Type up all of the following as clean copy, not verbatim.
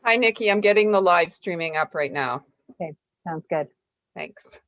Hi, Nikki. I'm getting the live streaming up right now. Okay, sounds good. Thanks.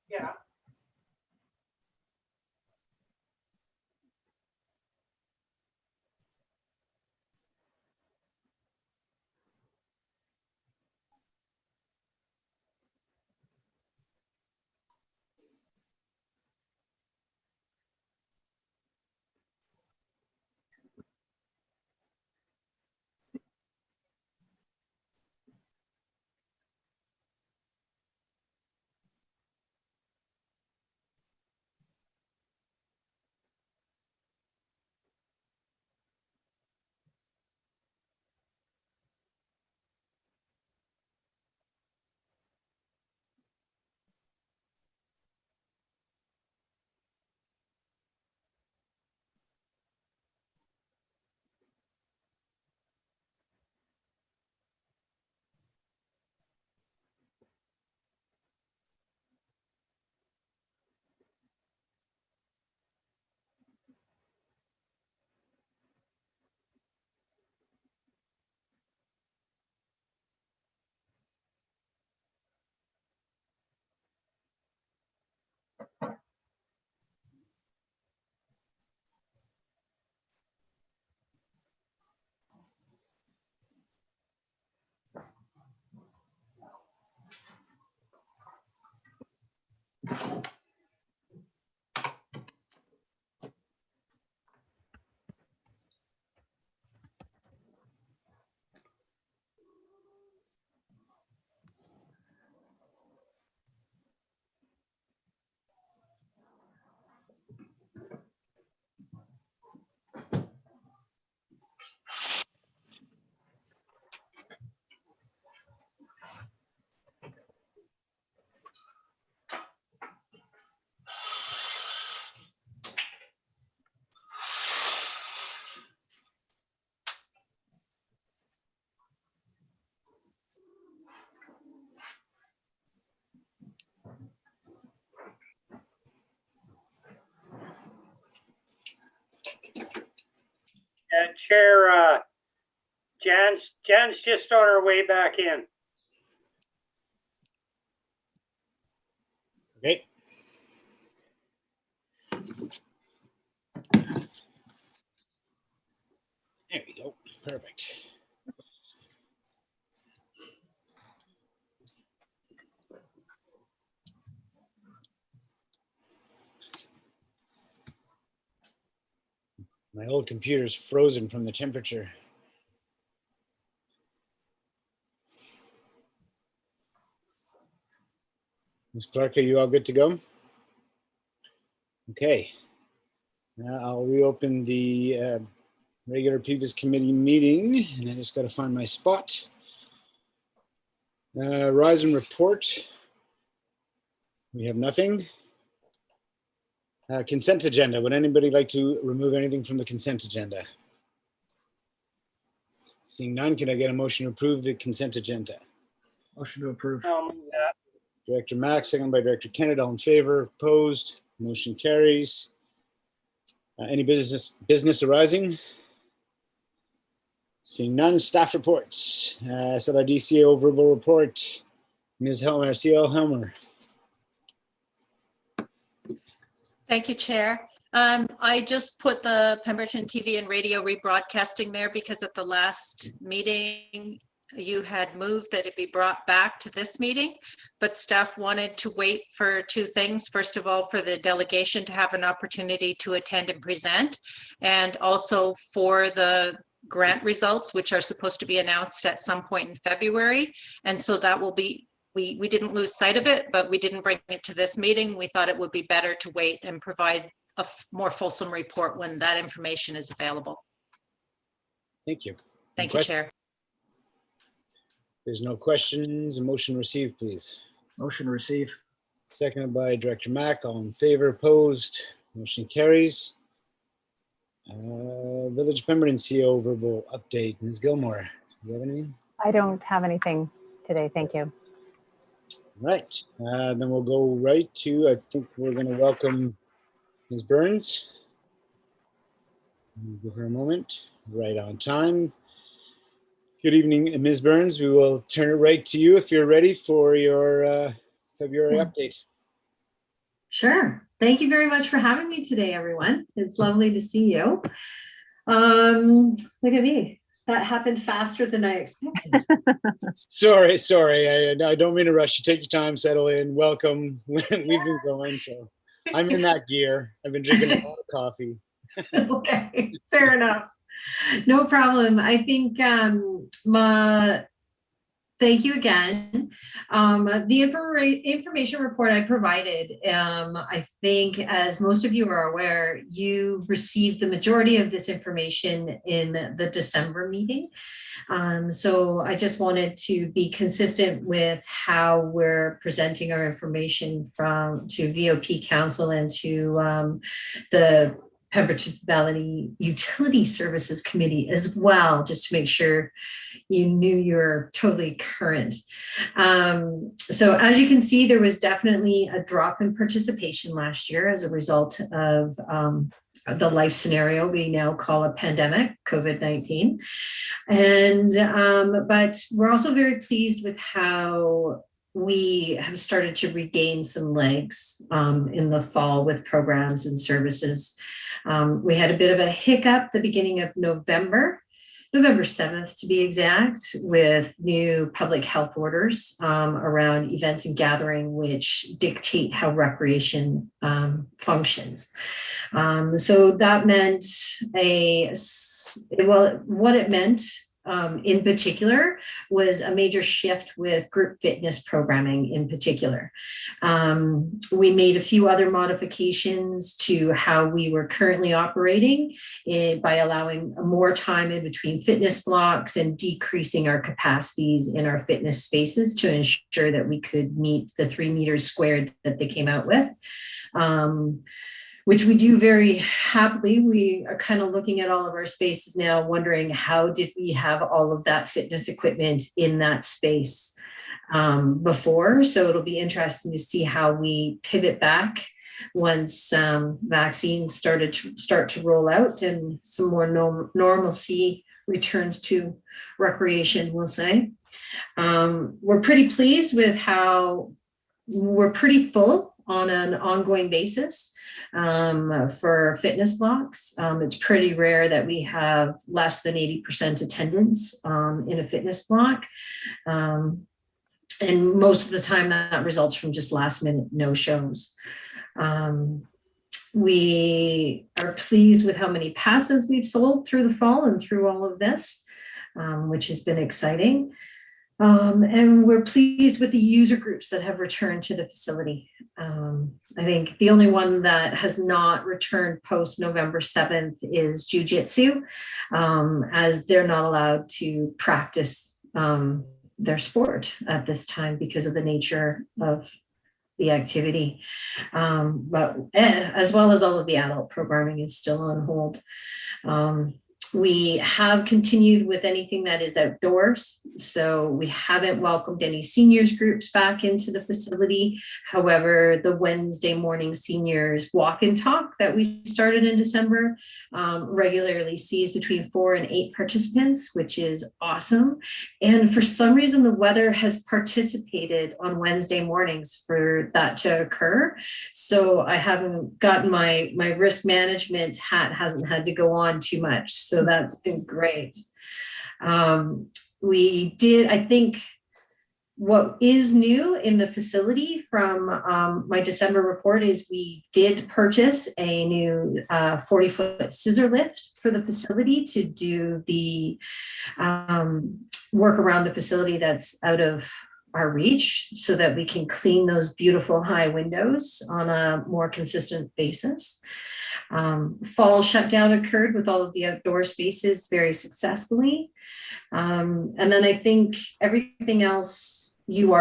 Yeah. Chair, Jan's just on her way back in. Okay. There we go. Perfect. My old computer's frozen from the temperature. Ms. Clark, are you all good to go? Okay. Now I'll reopen the regular Peevis committee meeting, and I just got to find my spot. Rise and report. We have nothing. Consent agenda. Would anybody like to remove anything from the consent agenda? Seeing none, can I get a motion to approve the consent agenda? Motion to approve. I'll move that. Director Mack, second by Director Kennett. All in favor? Opposed? Motion carries. Any business arising? Seeing none, staff reports. SLRDCO verbal report. Ms. Helmer, CL Helmer. Thank you, Chair. I just put the Pemberton TV and radio rebroadcasting there because at the last meeting, you had moved that it be brought back to this meeting, but staff wanted to wait for two things. First of all, for the delegation to have an opportunity to attend and present, and also for the grant results, which are supposed to be announced at some point in February. And so that will be, we didn't lose sight of it, but we didn't bring it to this meeting. We thought it would be better to wait and provide a more fulsome report when that information is available. Thank you. Thank you, Chair. There's no questions. A motion received, please. Motion to receive. Seconded by Director Mack. All in favor? Opposed? Motion carries. Village Pemberton CO verbal update. Ms. Gilmore, do you have anything? I don't have anything today. Thank you. Right. Then we'll go right to, I think we're going to welcome Ms. Burns. Give her a moment. Right on time. Good evening, Ms. Burns. We will turn it right to you if you're ready for your February update. Sure. Thank you very much for having me today, everyone. It's lovely to see you. Look at me. That happened faster than I expected. Sorry. I don't mean to rush you. Take your time, settle in. Welcome. We've been going, so I'm in that gear. I've been drinking a lot of coffee. Okay, fair enough. No problem. I think thank you again. The information report I provided, I think as most of you are aware, you received the majority of this information in the December meeting. So I just wanted to be consistent with how we're presenting our information to VOP Council and to the Pemberton Valley Utility Services Committee as well, just to make sure you knew you're totally current. So as you can see, there was definitely a drop in participation last year as a result of the life scenario we now call a pandemic, COVID-19. But we're also very pleased with how we have started to regain some legs in the fall with programs and services. We had a bit of a hiccup the beginning of November 7th to be exact, with new public health orders around events and gathering, which dictate how recreation functions. So that meant what it meant in particular was a major shift with group fitness programming in particular. We made a few other modifications to how we were currently operating by allowing more time in between fitness blocks and decreasing our capacities in our fitness spaces to ensure that we could meet the 3 meters squared that they came out with. Which we do very happily. We are kind of looking at all of our spaces now, wondering how did we have all of that fitness equipment in that space before. So it'll be interesting to see how we pivot back once vaccines start to roll out and some more normalcy returns to recreation, we'll say. We're pretty pleased with how we're pretty full on an ongoing basis. For fitness blocks. It's pretty rare that we have less than 80% attendance in a fitness block. And most of the time that results from just last minute no-shows. We are pleased with how many passes we've sold through the fall and through all of this, which has been exciting. And we're pleased with the user groups that have returned to the facility. I think the only one that has not returned post November 7th is Jiu-Jitsu, as they're not allowed to practice their sport at this time because of the nature of the activity. But as well as all of the adult programming is still on hold. We have continued with anything that is outdoors. So we haven't welcomed any seniors groups back into the facility. However, the Wednesday morning seniors walk and talk that we started in December regularly sees between 4 and 8 participants, which is awesome. And for some reason, the weather has participated on Wednesday mornings for that to occur. So I haven't gotten my risk management hat hasn't had to go on too much. So that's been great. We did, I think, what is new in the facility from my December report is we did purchase a new 40-foot scissor lift for the facility to do the work around the facility that's out of our reach so that we can clean those beautiful high windows on a more consistent basis. Fall shutdown occurred with all of the outdoor spaces very successfully. And then I think everything else you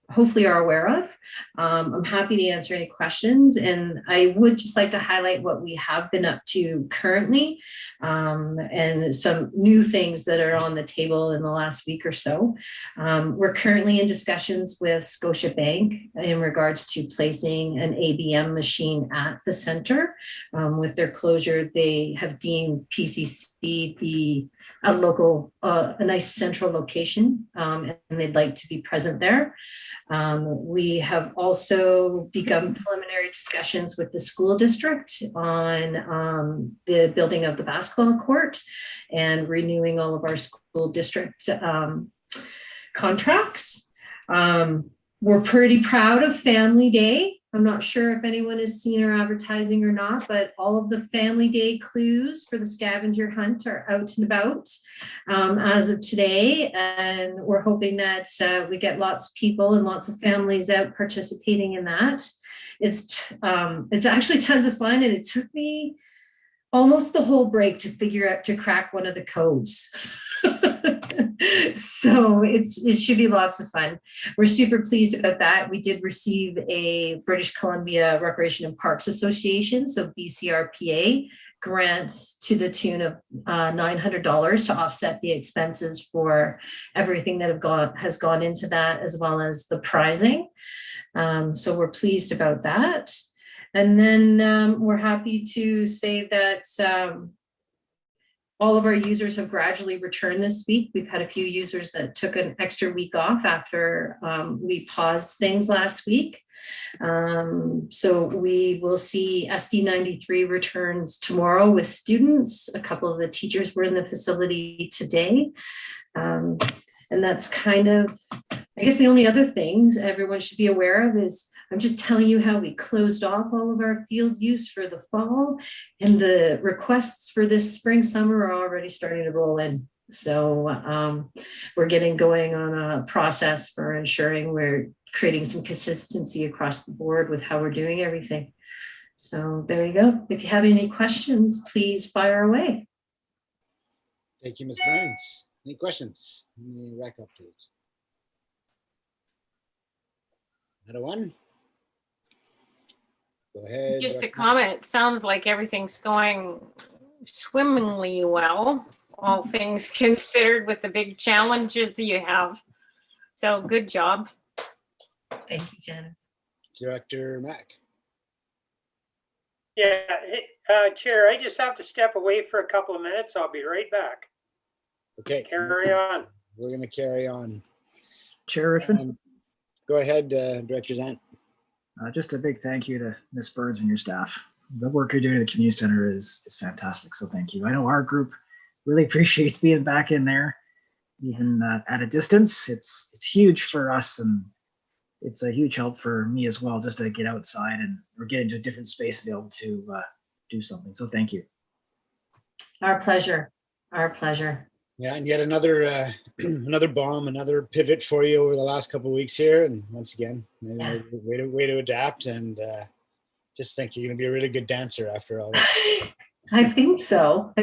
hopefully are aware of. I'm happy to answer any questions. And I would just like to highlight what we have been up to currently and some new things that are on the table in the last week or so. We're currently in discussions with Scotiabank in regards to placing an ABM machine at the center. With their closure, they have deemed PCC a local, a nice central location, and they'd like to be present there. We have also begun preliminary discussions with the school district on the building of the basketball court and renewing all of our school district contracts. We're pretty proud of Family Day. I'm not sure if anyone has seen our advertising or not, but all of the Family Day clues for the scavenger hunt are out and about as of today. And we're hoping that we get lots of people and lots of families out participating in that. It's actually tons of fun. And it took me almost the whole break to crack one of the codes. So it should be lots of fun. We're super pleased about that. We did receive a British Columbia Recreation and Parks Association, so BCRPA, grant to the tune of $900 to offset the expenses for everything that has gone into that, as well as the prizing. So we're pleased about that. And then we're happy to say that all of our users have gradually returned this week. We've had a few users that took an extra week off after we paused things last week. So we will see SD93 returns tomorrow with students. A couple of the teachers were in the facility today. And that's kind of, I guess the only other things everyone should be aware of is I'm just telling you how we closed off all of our field use for the fall, and the requests for this spring, summer are already starting to roll in. So we're getting going on a process for ensuring we're creating some consistency across the board with how we're doing everything. So there you go. If you have any questions, please fire away. Thank you, Ms. Burns. Any questions? Any rec updates? Another one? Go ahead. Just a comment. It sounds like everything's going swimmingly well, all things considered, with the big challenges you have. So good job. Thank you, Janice. Director Mack. Yeah, Chair, I just have to step away for a couple of minutes. I'll be right back. Okay. Carry on. We're going to carry on. Chair Richmond, Go ahead, Director Zant. just a big thank you to Ms. Burns and your staff. The work you're doing at the community center is fantastic, so thank you. I know our group really appreciates being back in there, even at a distance. It's huge for us, and it's a huge help for me as well, just to get outside or get into a different space and be able to do something. So thank you. Our pleasure. Our pleasure. Yeah, and yet another another bomb, another pivot for you over the last couple of weeks here. And once again, Yeah. way to adapt, and just think you're going to be a really good dancer after all this. I think so.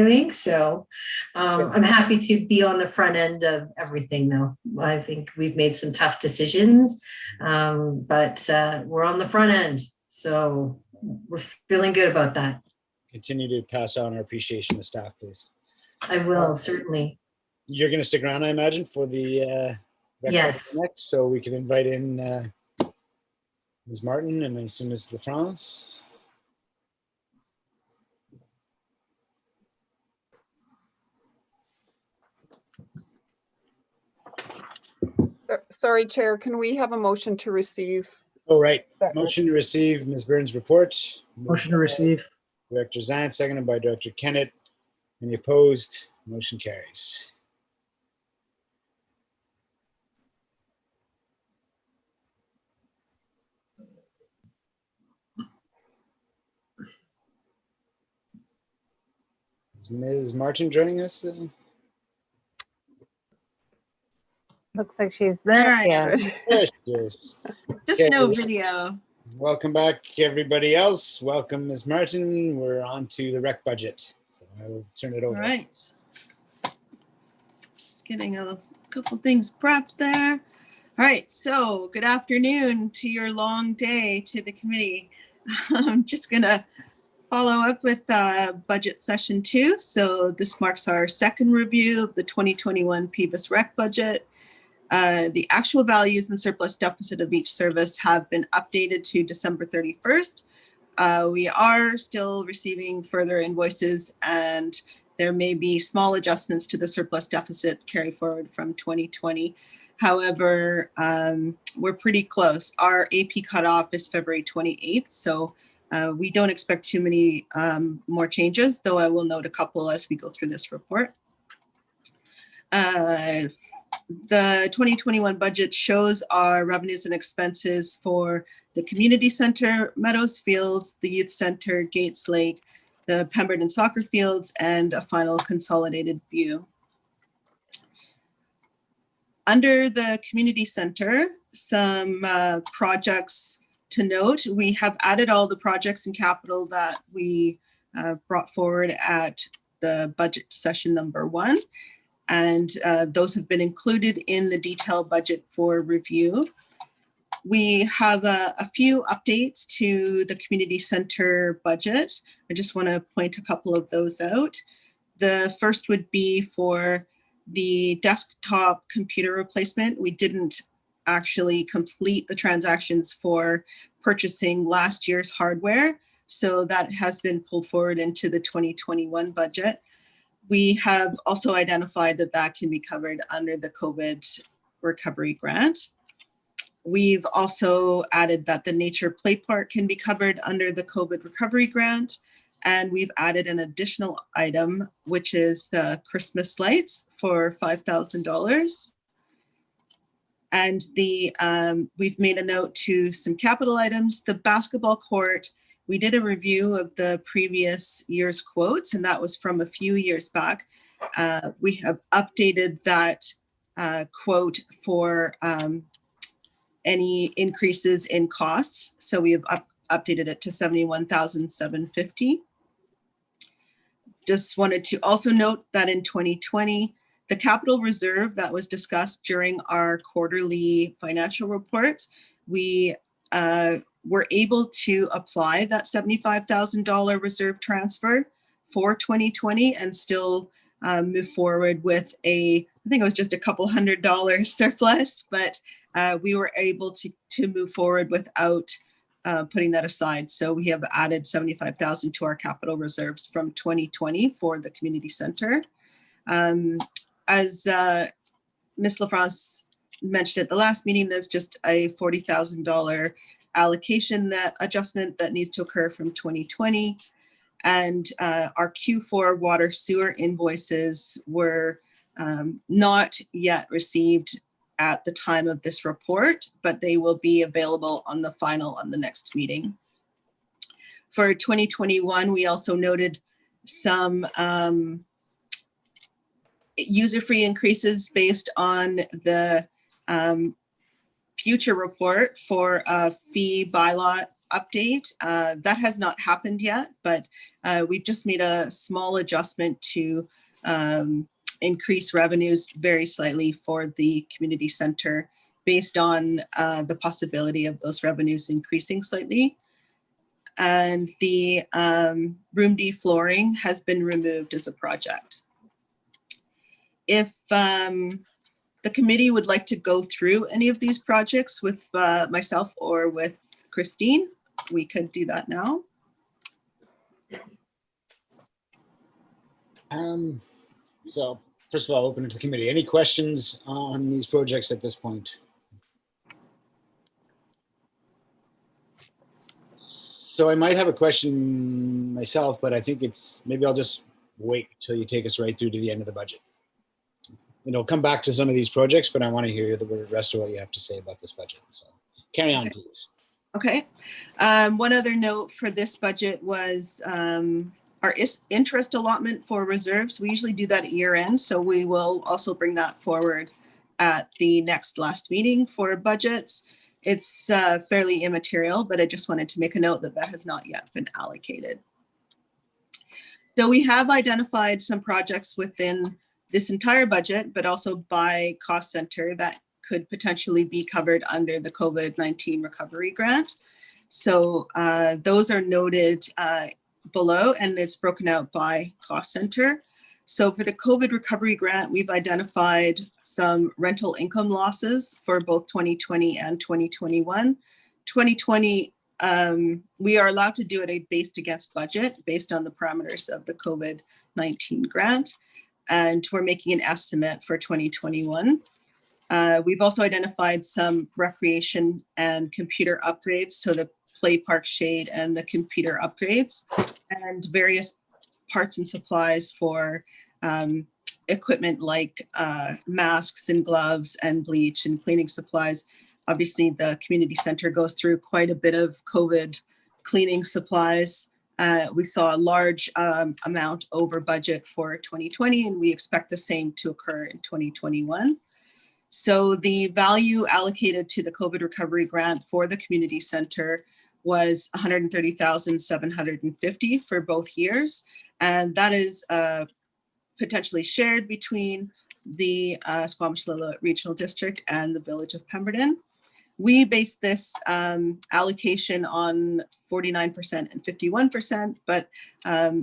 I'm happy to be on the front end of everything though. I think we've made some tough decisions, but we're on the front end. So we're feeling good about that. Continue to pass on our appreciation to staff, please. I will, certainly. You're going to stick around, I imagine, for the rec Yes. budget next, so we can invite in Ms. Martin and as soon as LaFrance. Sorry, Chair, can we have a motion to receive? Oh, right. That- Motion to receive Ms. Burns' report. Motion to receive. Director Zant, seconded by Director Kennett. Any opposed? Motion carries. Is Ms. Martin joining us? Looks like she's There I yeah. am. There she is. Just Okay. no video. Welcome back, everybody else. Welcome, Ms. Martin. We're on to the rec budget. So I will turn it All over. right. Just getting a couple things prepped there. All right, so good afternoon to your long day to the committee. I'm just gonna follow up with budget session 2. So this marks our second review of the 2021 Peevis rec budget. The actual values and surplus deficit of each service have been updated to December 31st. We are still receiving further invoices and there may be small adjustments to the surplus deficit carry forward from 2020. However, we're pretty close. Our AP cutoff is February 28th, so we don't expect too many more changes, though I will note a couple as we go through this report. The 2021 budget shows our revenues and expenses for the community center, Meadows Fields, the youth center, Gates Lake, the Pemberton soccer fields, and a final consolidated view. Under the community center, some projects to note. We have added all the projects and capital that we brought forward at the budget session number 1. And those have been included in the detailed budget for review. We have a few updates to the community center budget. I just want to point a couple of those out. The first would be for the desktop computer replacement. We didn't actually complete the transactions for purchasing last year's hardware, so that has been pulled forward into the 2021 budget. We have also identified that that can be covered under the COVID recovery grant. We've also added that the Nature Play Park can be covered under the COVID recovery grant. And we've added an additional item, which is the Christmas lights for $5,000. And we've made a note to some capital items. The basketball court, we did a review of the previous year's quotes, and that was from a few years back. We have updated that quote for any increases in costs. So we have updated it to $71,750. Just wanted to also note that in 2020, the capital reserve that was discussed during our quarterly financial reports, we were able to apply that $75,000 reserve transfer for 2020 and still move forward with I think it was just a couple $100 surplus, but we were able to move forward without putting that aside. So we have added 75,000 to our capital reserves from 2020 for the community center. As Ms. LaFrance mentioned at the last meeting, there's just a $40,000 allocation adjustment that needs to occur from 2020. And our Q4 water sewer invoices were not yet received at the time of this report, but they will be available on the next meeting. For 2021, we also noted some user-free increases based on the future report for a fee bylaw update. That has not happened yet, but we just made a small adjustment to increase revenues very slightly for the community center based on the possibility of those revenues increasing slightly. And the room D flooring has been removed as a project. If the committee would like to go through any of these projects with myself or with Christine, we could do that now. So first of all, open it to the committee. Any questions on these projects at this point? So I might have a question myself, but I think maybe I'll just wait till you take us right through to the end of the budget. And I'll come back to some of these projects, but I want to hear the rest of what you have to say about this budget. So carry on, please. Okay. One other note for this budget was our interest allotment for reserves. We usually do that at year end, so we will also bring that forward at the last meeting for budgets. It's fairly immaterial, but I just wanted to make a note that that has not yet been allocated. So we have identified some projects within this entire budget, but also by cost center that could potentially be covered under the COVID-19 recovery grant. So those are noted below, and it's broken out by cost center. So for the COVID recovery grant, we've identified some rental income losses for both 2020 and 2021. 2020, we are allowed to do it based against budget, based on the parameters of the COVID-19 grant. And we're making an estimate for 2021. We've also identified some recreation and computer upgrades, so the play park shade and the computer upgrades, and various parts and supplies for equipment like masks and gloves and bleach and cleaning supplies. Obviously, the community center goes through quite a bit of COVID cleaning supplies. We saw a large amount over budget for 2020, and we expect the same to occur in 2021. So the value allocated to the COVID recovery grant for the community center was $130,750 for both years. And that is potentially shared between the Squamish-Lillooet Regional District and the Village of Pemberton. We based this allocation on 49% and 51%, but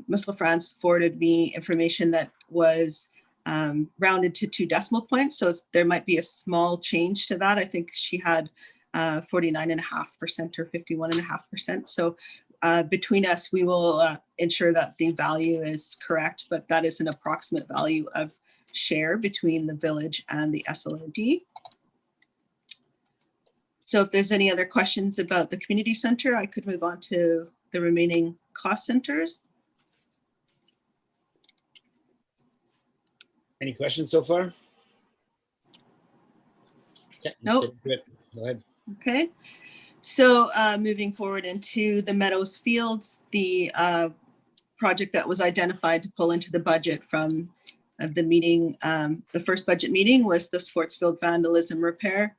Ms. LaFrance forwarded me information that was rounded to 2 decimal points. So there might be a small change to that. I think she had 49.5% or 51.5%. So between us, we will ensure that the value is correct, but that is an approximate value of share between the village and the SLRD. So if there's any other questions about the community center, I could move on to the remaining cost centers. Any questions so far? Okay, Nope. Go ahead. Okay. So moving forward into the Meadows Fields, the project that was identified to pull into the budget from the meeting, the first budget meeting, was the sports field vandalism repair.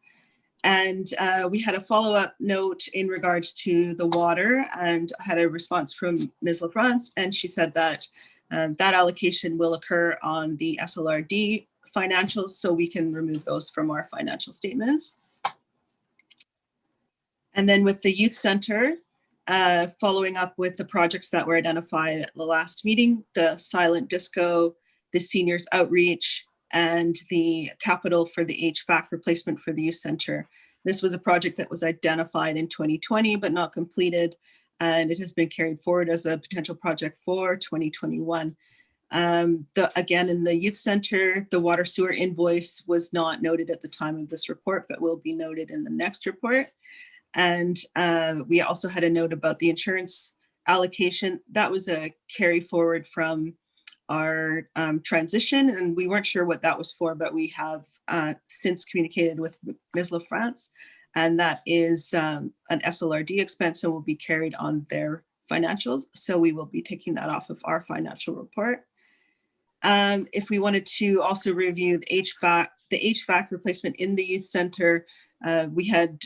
And we had a follow-up note in regards to the water, and I had a response from Ms. LaFrance, and she said that that allocation will occur on the SLRD financials, so we can remove those from our financial statements. And then with the youth center, following up with the projects that were identified at the last meeting, the silent disco, the seniors outreach, and the capital for the HVAC replacement for the youth center. This was a project that was identified in 2020, but not completed, and it has been carried forward as a potential project for 2021. Again, in the youth center, the water sewer invoice was not noted at the time of this report, but will be noted in the next report. And we also had a note about the insurance allocation. That was a carry forward from our transition, and we weren't sure what that was for, but we have since communicated with Ms. LaFrance, and that is an SLRD expense and will be carried on their financials. So we will be taking that off of our financial report. If we wanted to also review the HVAC replacement in the youth center, we had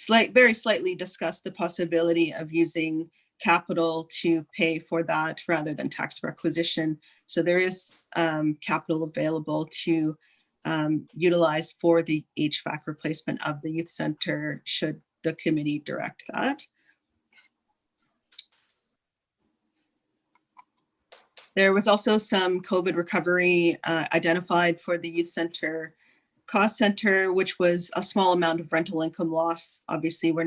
very slightly discussed the possibility of using capital to pay for that rather than tax requisition. So there is capital available to utilize for the HVAC replacement of the youth center should the committee direct that. There was also some COVID recovery identified for the youth center cost center, which was a small amount of rental income loss. Obviously, we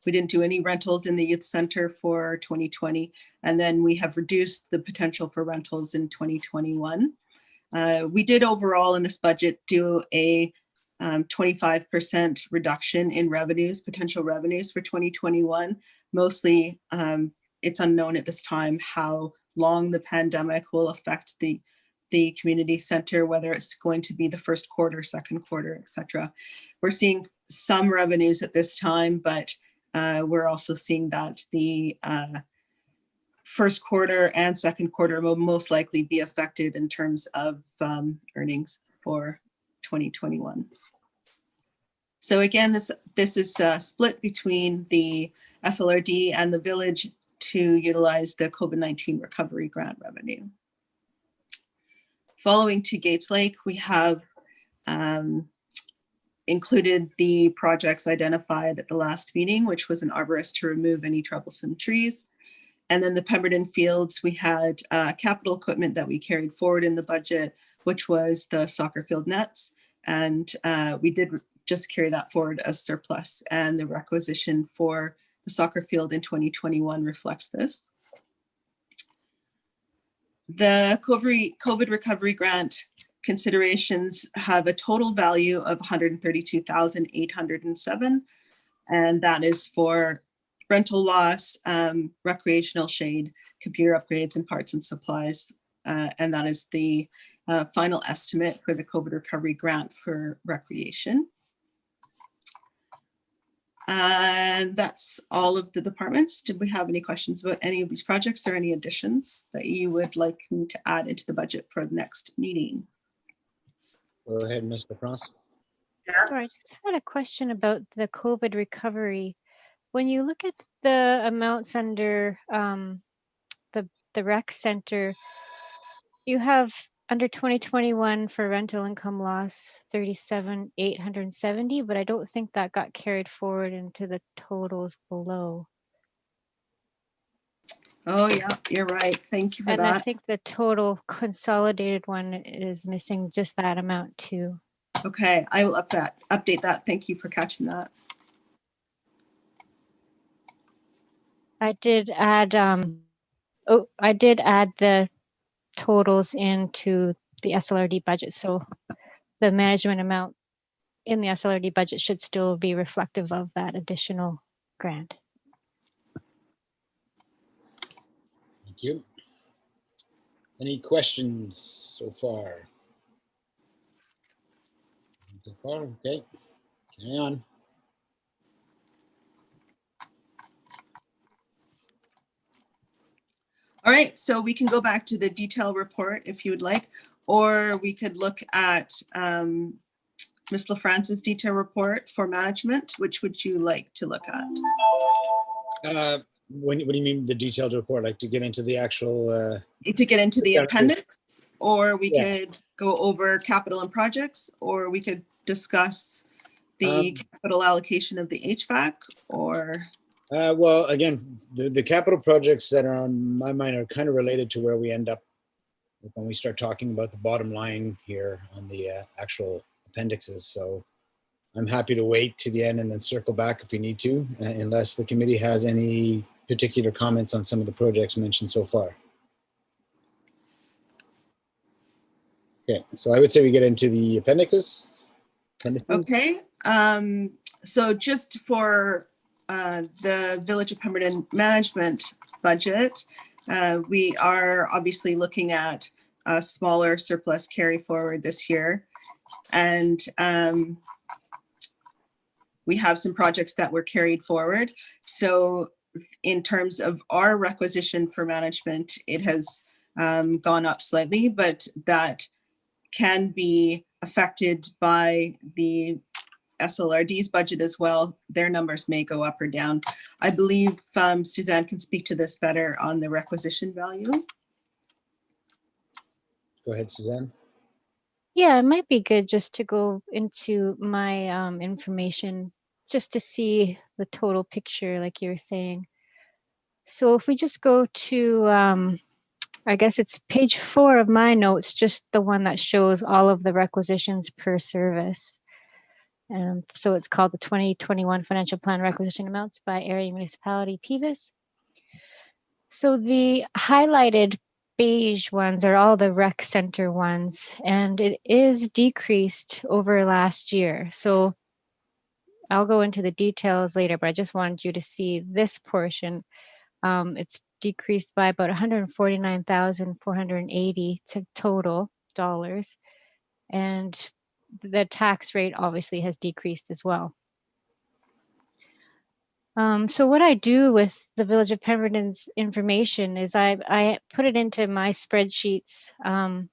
didn't do any rentals in the youth center for 2020. And then we have reduced the potential for rentals in 2021. We did overall in this budget do a 25% reduction in revenues, potential revenues for 2021. Mostly, it's unknown at this time how long the pandemic will affect the community center, whether it's going to be the first quarter, second quarter, etc. We're seeing some revenues at this time, but we're also seeing that the first quarter and second quarter will most likely be affected in terms of earnings for 2021. So again, this is split between the SLRD and the village to utilize the COVID-19 recovery grant revenue. Following to Gates Lake, we have included the projects identified at the last meeting, which was an arborist to remove any troublesome trees. And then the Pemberton fields, we had capital equipment that we carried forward in the budget, which was the soccer field nets. And we did just carry that forward as surplus, and the requisition for the soccer field in 2021 reflects this. The COVID recovery grant considerations have a total value of $132,807, and that is for rental loss, recreational shade, computer upgrades, and parts and supplies. And that is the final estimate for the COVID recovery grant for recreation. And that's all of the departments. Did we have any questions about any of these projects or any additions that you would like me to add into the budget for the next meeting? Go ahead, Mr. Frost. Sorry, I just had a question about the COVID recovery. When you look at the amounts under the rec center, you have under 2021 for rental income loss, 37,870, but I don't think that got carried forward into the totals below. Oh yeah, you're right. Thank you for And that. I think the total consolidated one is missing just that amount too. Okay, I will update that. Thank you for catching that. I did add the totals into the SLRD budget, so the management amount in the SLRD budget should still be reflective of that additional grant. Thank you. Any questions so far? So far, okay. Carry on. All right, so we can go back to the detail report if you would like, or we could look at Ms. LaFrance's detail report for management. Which would you like to look at? What do you mean the detailed report? Like to get into the actual? To get into the Yeah. appendix, or we Yeah. could go over capital and projects, or we could discuss the capital allocation of the HVAC, or Well, again, the capital projects that are on my mind are kind of related to where we end up when we start talking about the bottom line here on the actual appendixes. So I'm happy to wait to the end and then circle back if we need to, unless the committee has any particular comments on some of the projects mentioned so far. Okay, so I would say we get into the appendices. okay. So just for the Village of Pemberton management budget, we are obviously looking at a smaller surplus carry forward this year. And we have some projects that were carried forward. So in terms of our requisition for management, it has gone up slightly, but that can be affected by the SLRD's budget as well. Their numbers may go up or down. I believe Suzanne can speak to this better on the requisition value. Go ahead, Suzanne. Yeah, it might be good just to go into my information just to see the total picture, like you were saying. So if we just go to, I guess it's page 4 of my notes, just the one that shows all of the requisitions per service. So it's called the 2021 Financial Plan Requisition Amounts by Arie Municipality Peevis. So the highlighted beige ones are all the rec center ones, and it is decreased over last year. So I'll go into the details later, but I just wanted you to see this portion. It's decreased by about 149,480 to total dollars, and the tax rate obviously has decreased as well. So what I do with the Village of Pemberton's information is I put it into my spreadsheets, and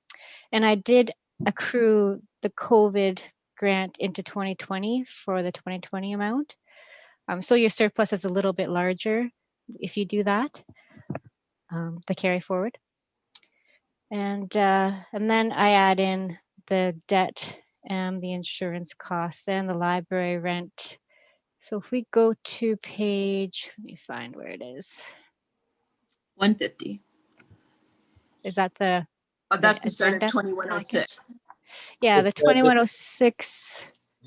I did accrue the COVID grant into 2020 for the 2020 amount. So your surplus is a little bit larger if you do that, the carry forward. And then I add in the debt and the insurance costs and the library rent. So if we go to page, let me find where it is. 150. Is that the? Oh, that's the start agenda of 2106. Yeah, the It's, 2106.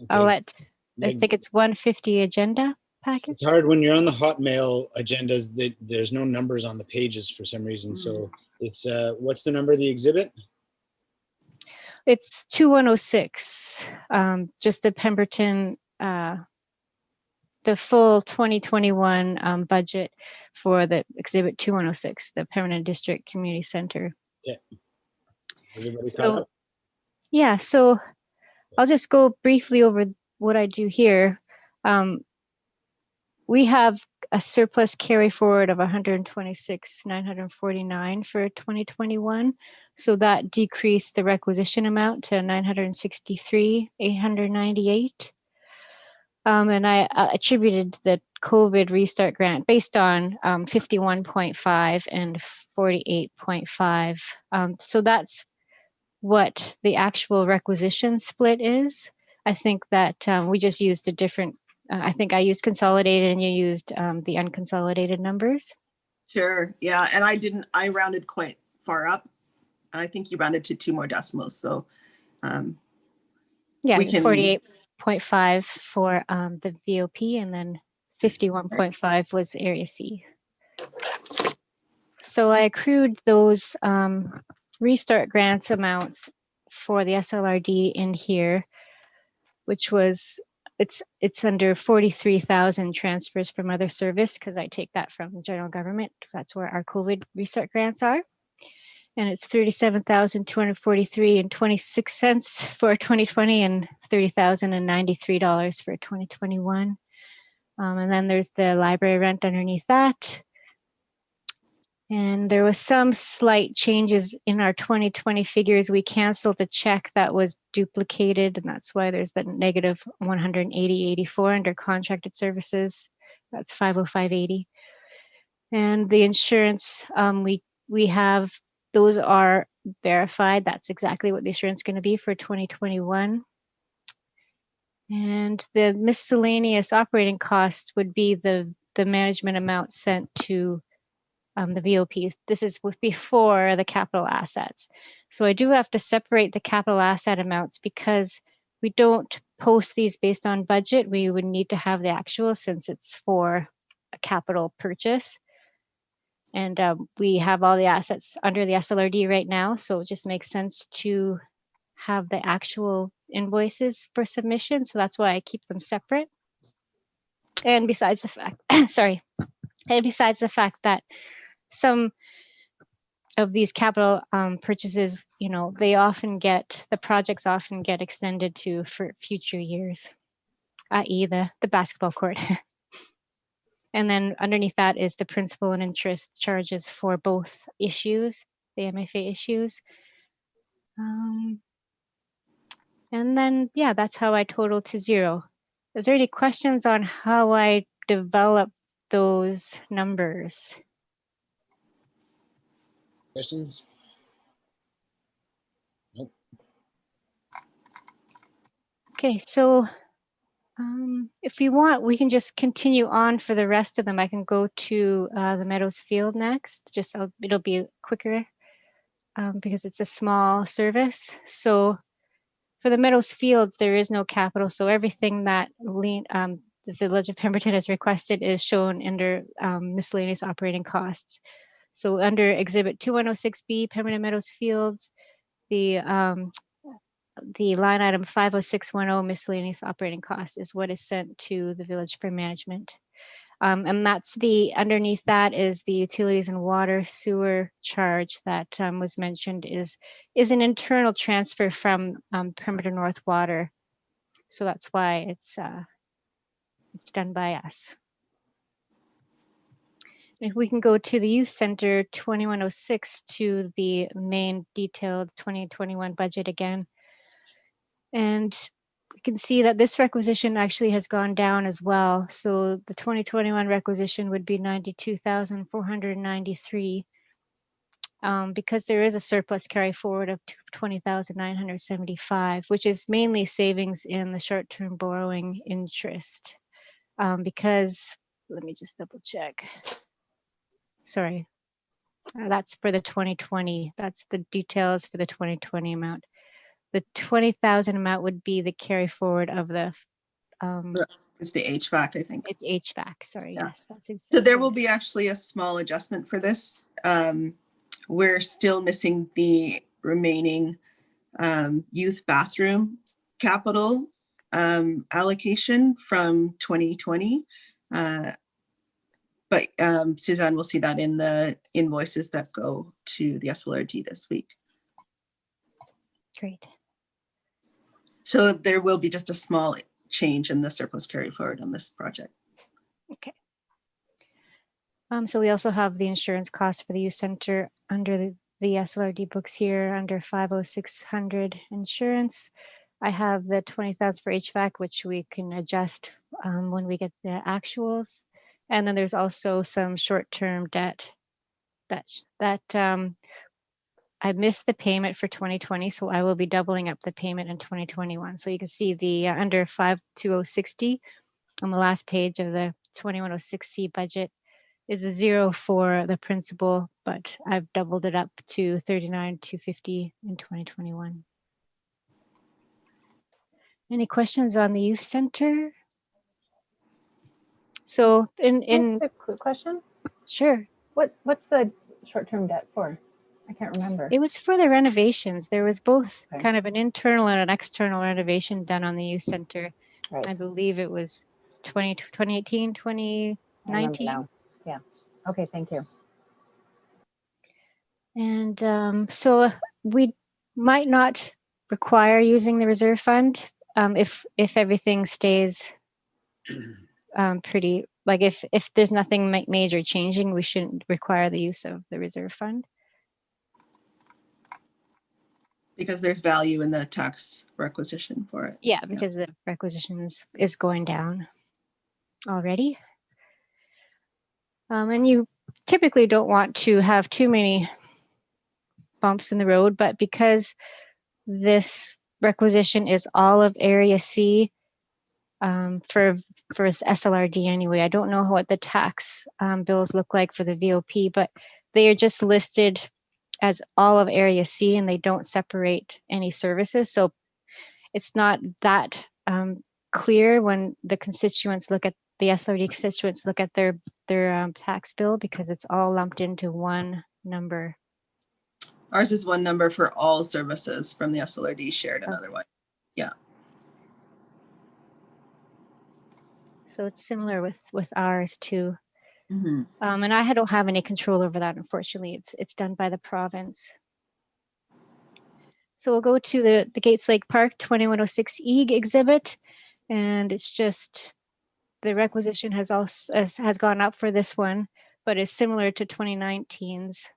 I'll Okay. let. I think it's 150 agenda package. It's hard when you're on the Hotmail agendas that there's no numbers on the pages for some reason. So it's what's the number of the exhibit? It's 2106. Just the Pemberton, the full 2021 budget for the exhibit 2106, the Pemberton District Community Center. Yeah. Everybody caught So, up? yeah, so I'll just go briefly over what I do here. We have a surplus carry forward of 126,949 for 2021. So that decreased the requisition amount to 963,898. And I attributed the COVID restart grant based on 51.5 and 48.5. So that's what the actual requisition split is. I think that we just used a different, I think I used consolidated and you used the unconsolidated numbers. Sure. Yeah. And I rounded quite far up. I think you rounded to 2 more decimals. So yeah, we it's can 48.5 for the VOP, and then 51.5 was the Area C. So I accrued those restart grants amounts for the SLRD in here, which was, it's under 43,000 transfers from other service, because I take that from general government. That's where our COVID restart grants are. And it's 37,243 and 26 cents for 2020 and $30,093 for 2021. And then there's the library rent underneath that. And there was some slight changes in our 2020 figures. We canceled the check that was duplicated, and that's why there's that negative 180.84 under contracted services. That's 505.80. And the insurance, we have, those are verified. That's exactly what the insurance is going to be for 2021. And the miscellaneous operating costs would be the management amount sent to the VOPs. This is before the capital assets. So I do have to separate the capital asset amounts because we don't post these based on budget. We would need to have the actual since it's for a capital purchase. And we have all the assets under the SLRD right now. So it just makes sense to have the actual invoices for submission. So that's why I keep them separate. And besides the fact, besides the fact that some of these capital purchases, you know, the projects often get extended for future years, i.e. the basketball court. And then underneath that is the principal and interest charges for both issues, the MFA issues. And then, yeah, that's how I total to zero. is there any questions on how I develop those numbers? Questions? Nope. Okay, so if you want, we can just continue on for the rest of them. I can go to the Meadows Field next. It'll be quicker because it's a small service. So for the Meadows Fields, there is no capital. So everything that the Village of Pemberton has requested is shown under miscellaneous operating costs. So under Exhibit 2106B, Pemberton Meadows Fields, the line item 50610 miscellaneous operating cost is what is sent to the village for management. And underneath that is the utilities and water sewer charge that was mentioned is an internal transfer from Pemberton North Water. So that's why it's done by us. If we can go to the youth center 2106 to the main detailed 2021 budget again. And we can see that this requisition actually has gone down as well. So the 2021 requisition would be 92,493 because there is a surplus carry forward of 20,975, which is mainly savings in the short-term borrowing interest. Because let me just double check. Sorry, that's for the 2020. That's the details for the 2020 amount. The 20,000 amount would be the carry forward of the. It's the HVAC, I think. It's HVAC. Sorry, Yeah. yes, that's exactly. So there will be actually a small adjustment for this. We're still missing the remaining youth bathroom capital allocation from 2020. But Suzanne will see that in the invoices that go to the SLRD this week. Great. So there will be just a small change in the surplus carry forward on this project. Okay. So we also have the insurance cost for the youth center under the SLRD books here under 50600 insurance. I have the 20,000 for HVAC, which we can adjust when we get the actuals. And then there's also some short-term debt that I missed the payment for 2020, so I will be doubling up the payment in 2021. So you can see the under 52060 on the last page of the 2106C budget is a 0 for the principal, but I've doubled it up to 39,250 in 2021. Any questions on the youth center? So in a quick question. Sure. What's the short-term debt for? I can't remember. It was for the renovations. There was both Okay. kind of an internal and an external renovation done on the youth center. Right. I believe it was 2018, 2019. I remember now. Yeah. Okay, thank you. And so we might not require using the reserve fund if everything stays pretty, like if there's nothing major changing, we shouldn't require the use of the reserve fund. Because there's value in the tax requisition for it. Yeah, because the requisition is going down already. And you typically don't want to have too many bumps in the road, but because this requisition is all of Area C for SLRD anyway, I don't know what the tax bills look like for the VOP, but they are just listed as all of Area C and they don't separate any services. So it's not that clear when the constituents look at the SLRD constituents look at their tax bill because it's all lumped into one number. Ours is one number for all services from the SLRD shared another one. Yeah. So it's similar with ours too. Mm-hmm. And I don't have any control over that, unfortunately. It's done by the province. So we'll go to the Gates Lake Park 2106E exhibit, and it's just the requisition has gone up for this one, but it's similar to 2019's.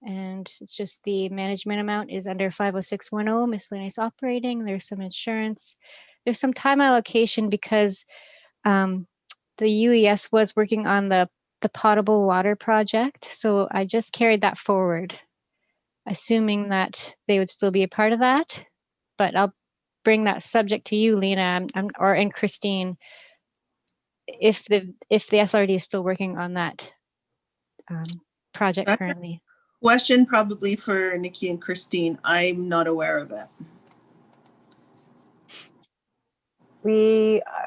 And it's just the management amount is under 50610 miscellaneous operating. There's some insurance. there's some time allocation because the UES was working on the potable water project. So I just carried that forward, assuming that they would still be a part of that. But I'll bring that subject to you, Lena, and Christine, if the SRD is still working on that project That's a currently. question probably for Nikki and Christine. I'm not aware of it.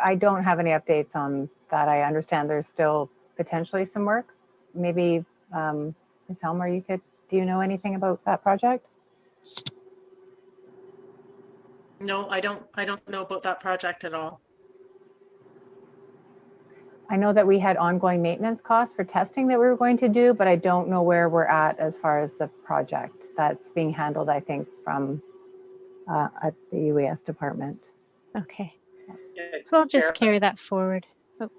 I don't have any updates on that. I understand there's still potentially some work. Maybe, Ms. Helmer, do you know anything about that project? No, I don't know about that project at all. I know that we had ongoing maintenance costs for testing that we were going to do, but I don't know where we're at as far as the project that's being handled, I think, from at the UES department. Okay. Yeah, So I'll just Chair. carry that forward. Oh,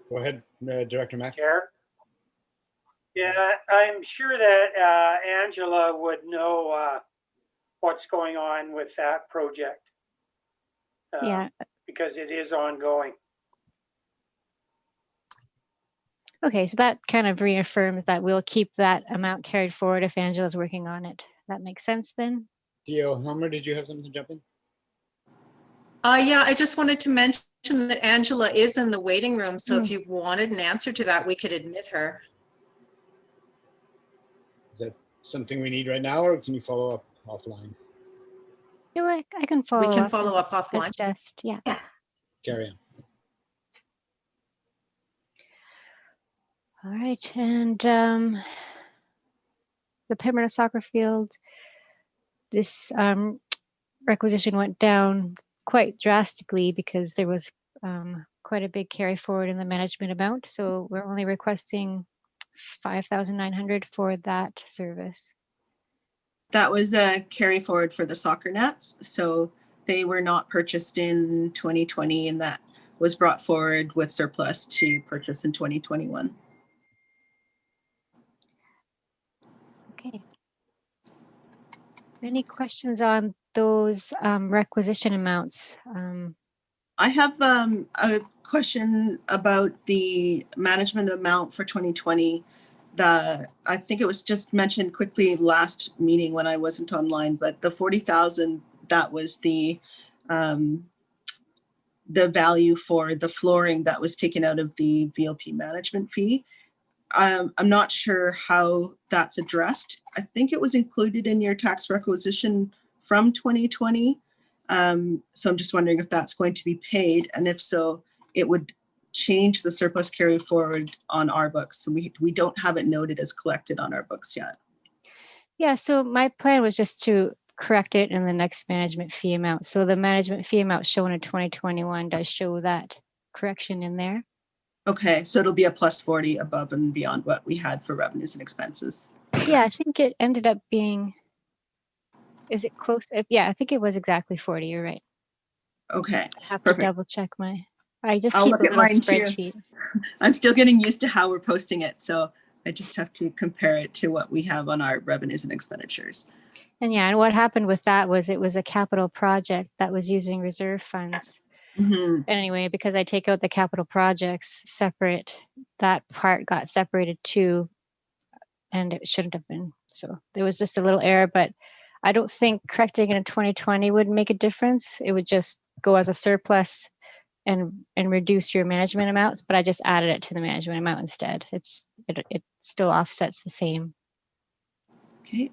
Go ahead, Director Mack. Chair? Yeah, I'm sure that Angela would know what's going on with that project. yeah. Because it is ongoing. Okay, so that kind of reaffirms that we'll keep that amount carried forward if Angela's working on it. That makes sense then? Theo Helmer, did you have something to jump in? Yeah, I just wanted to mention that Angela is in the waiting room. So if you wanted an answer to that, we could admit her. Is that something we need right now, or can you follow up offline? No, I can follow up. We can follow up offline. Just, yeah. Carry on. All right, and the Pemberton soccer field, this requisition went down quite drastically because there was quite a big carry forward in the management amount. So we're only requesting $5,900 for that service. That was a carry forward for the soccer nets. So they were not purchased in 2020, and that was brought forward with surplus to purchase in 2021. Okay. Any questions on those requisition amounts? I have a question about the management amount for 2020. I think it was just mentioned quickly last meeting when I wasn't online, but the 40,000, that was the value for the flooring that was taken out of the VLP management fee. I'm not sure how that's addressed. I think it was included in your tax requisition from 2020. So I'm just wondering if that's going to be paid, and if so, it would change the surplus carry forward on our books. So we don't have it noted as collected on our books yet. Yeah, so my plan was just to correct it in the next management fee amount. So the management fee amount shown in 2021 does show that correction in there. Okay, so it'll be a plus 40 above and beyond what we had for revenues and expenses. Yeah, I think it ended up being, is it close? Yeah, I think it was exactly 40, you're right. Okay, I have perfect. to double check I just I'll keep look a at little mine too. spreadsheet. I'm still getting used to how we're posting it, so I just have to compare it to what we have on our revenues and expenditures. And yeah, and what happened with that was it was a capital project that was using reserve funds. Mm-hmm. Anyway, because I take out the capital projects separate, that part got separated too, and it shouldn't have been. So there was just a little error, but I don't think correcting it in 2020 would make a difference. It would just go as a surplus and reduce your management amounts, but I just added it to the management amount instead. It still offsets the same. Okay.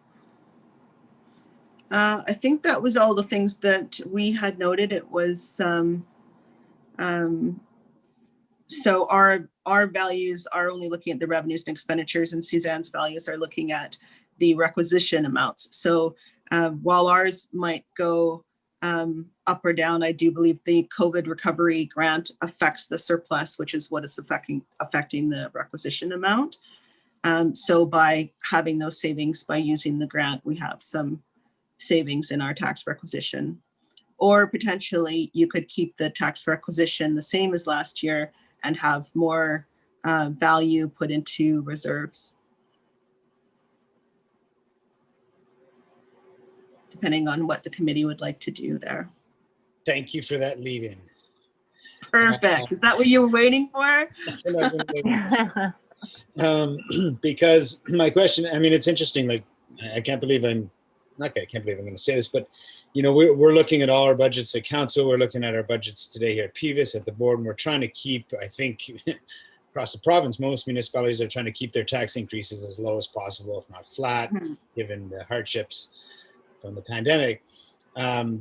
I think that was all the things that we had noted. It was so our values are only looking at the revenues and expenditures, and Suzanne's values are looking at the requisition amounts. So while ours might go up or down, I do believe the COVID recovery grant affects the surplus, which is what is affecting the requisition amount. So by having those savings by using the grant, we have some savings in our tax requisition. Or potentially you could keep the tax requisition the same as last year and have more value put into reserves. depending on what the committee would like to do there. Thank you for that lead in. Perfect. Is that what you were waiting for? Because my question, I mean, it's interesting. Like, I can't believe I can't believe I'm going to say this, but you know, we're looking at all our budgets at council. We're looking at our budgets today here at Peevis, at the board, and we're trying to keep, I think, across the province, most municipalities are trying to keep their tax increases as low as possible, if not flat, given the hardships from the pandemic.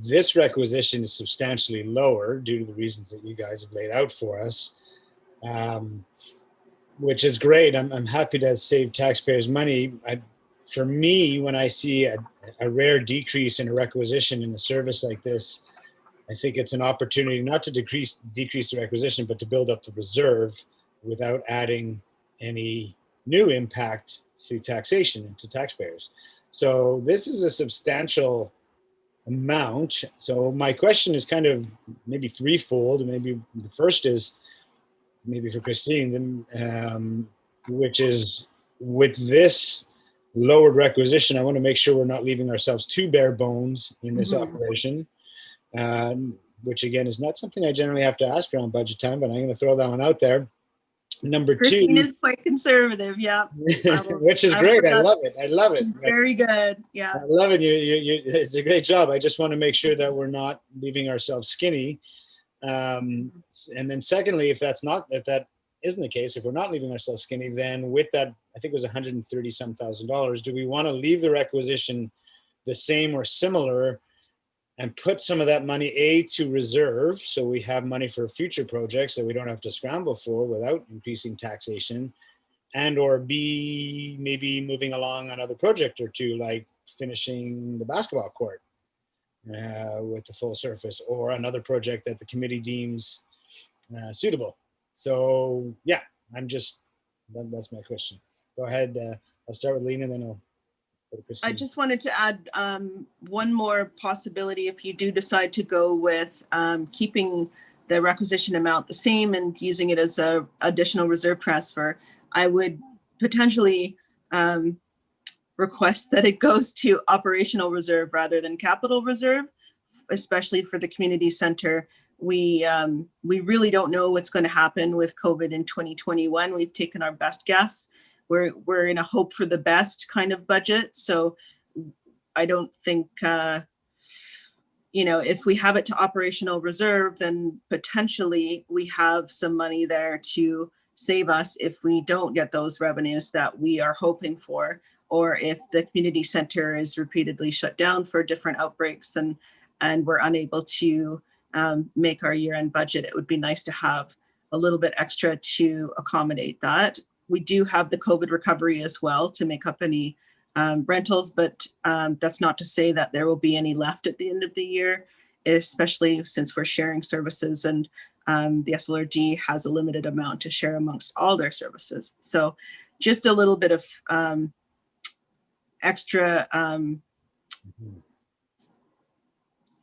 This requisition is substantially lower due to the reasons that you guys have laid out for us, which is great. I'm happy to save taxpayers money. For me, when I see a rare decrease in a requisition in a service like this, I think it's an opportunity not to decrease the requisition, but to build up the reserve without adding any new impact to taxation and to taxpayers. So this is a substantial amount. So my question is kind of maybe threefold. Maybe the first is maybe for Christine, which is with this lowered requisition, I want to make sure we're not leaving ourselves too bare bones in this operation, which again is not something I generally have to ask around budget time, but I'm going to throw that one out there. Number Christine two, is quite conservative. Yeah. which is great. I love it. I love it. She's very good. Yeah. I love it. It's a great job. I just want to make sure that we're not leaving ourselves skinny. And then secondly, if that isn't the case, if we're not leaving ourselves skinny, then with that, I think it was $130 some thousand, do we want to leave the requisition the same or similar and put some of that money to reserve, so we have money for future projects that we don't have to scramble for without increasing taxation, and or B, maybe moving along another project or two, like finishing the basketball court with the full surface, or another project that the committee deems suitable. So yeah, that's my question. Go ahead. I'll start with Lena, and then I'll go to Christine. I just wanted to add one more possibility. If you do decide to go with keeping the requisition amount the same and using it as a additional reserve transfer, I would potentially request that it goes to operational reserve rather than capital reserve, especially for the community center. We really don't know what's going to happen with COVID in 2021. We've taken our best guess. We're in a hope for the best kind of budget. So I don't think, if we have it to operational reserve, then potentially we have some money there to save us if we don't get those revenues that we are hoping for, or if the community center is repeatedly shut down for different outbreaks and we're unable to make our year-end budget. It would be nice to have a little bit extra to accommodate that. We do have the COVID recovery as well to make up any rentals, but that's not to say that there will be any left at the end of the year, especially since we're sharing services, and the SLRD has a limited amount to share amongst all their services. So just a little bit of extra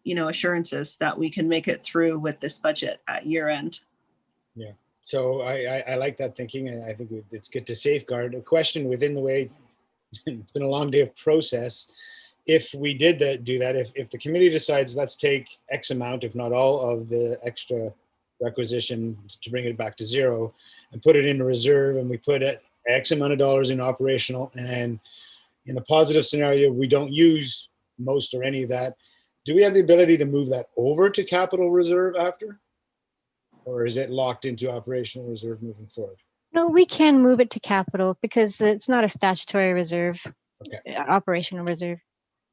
assurances that we can make it through with this budget at year end. Yeah, so I like that thinking, and I think it's good to safeguard. A question within the way, it's been a long day of process. If we did do that, if the committee decides let's take X amount, if not all of the extra requisition to bring it back to zero and put it in a reserve, and we put X amount of dollars in operational, and in a positive scenario, we don't use most or any of that, do we have the ability to move that over to capital reserve after? Or is it locked into operational reserve moving forward? No, we can move it to capital because it's not a statutory reserve. Okay. Operational reserve.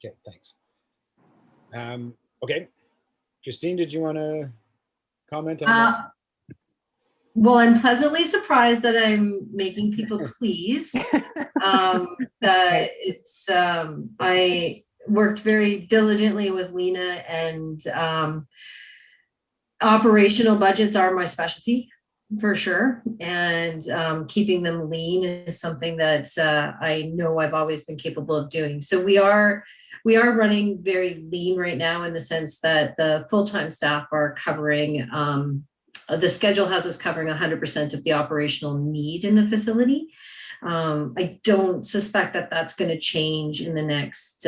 Okay, thanks. Okay. Christine, did you want to comment on that? Well, I'm pleasantly surprised that I'm making people pleased. I worked very diligently with Lena, and operational budgets are my specialty for sure. And keeping them lean is something that I know I've always been capable of doing. So we are running very lean right now, in the sense that the full-time staff are covering, the schedule has us covering 100% of the operational need in the facility. I don't suspect that that's going to change in the next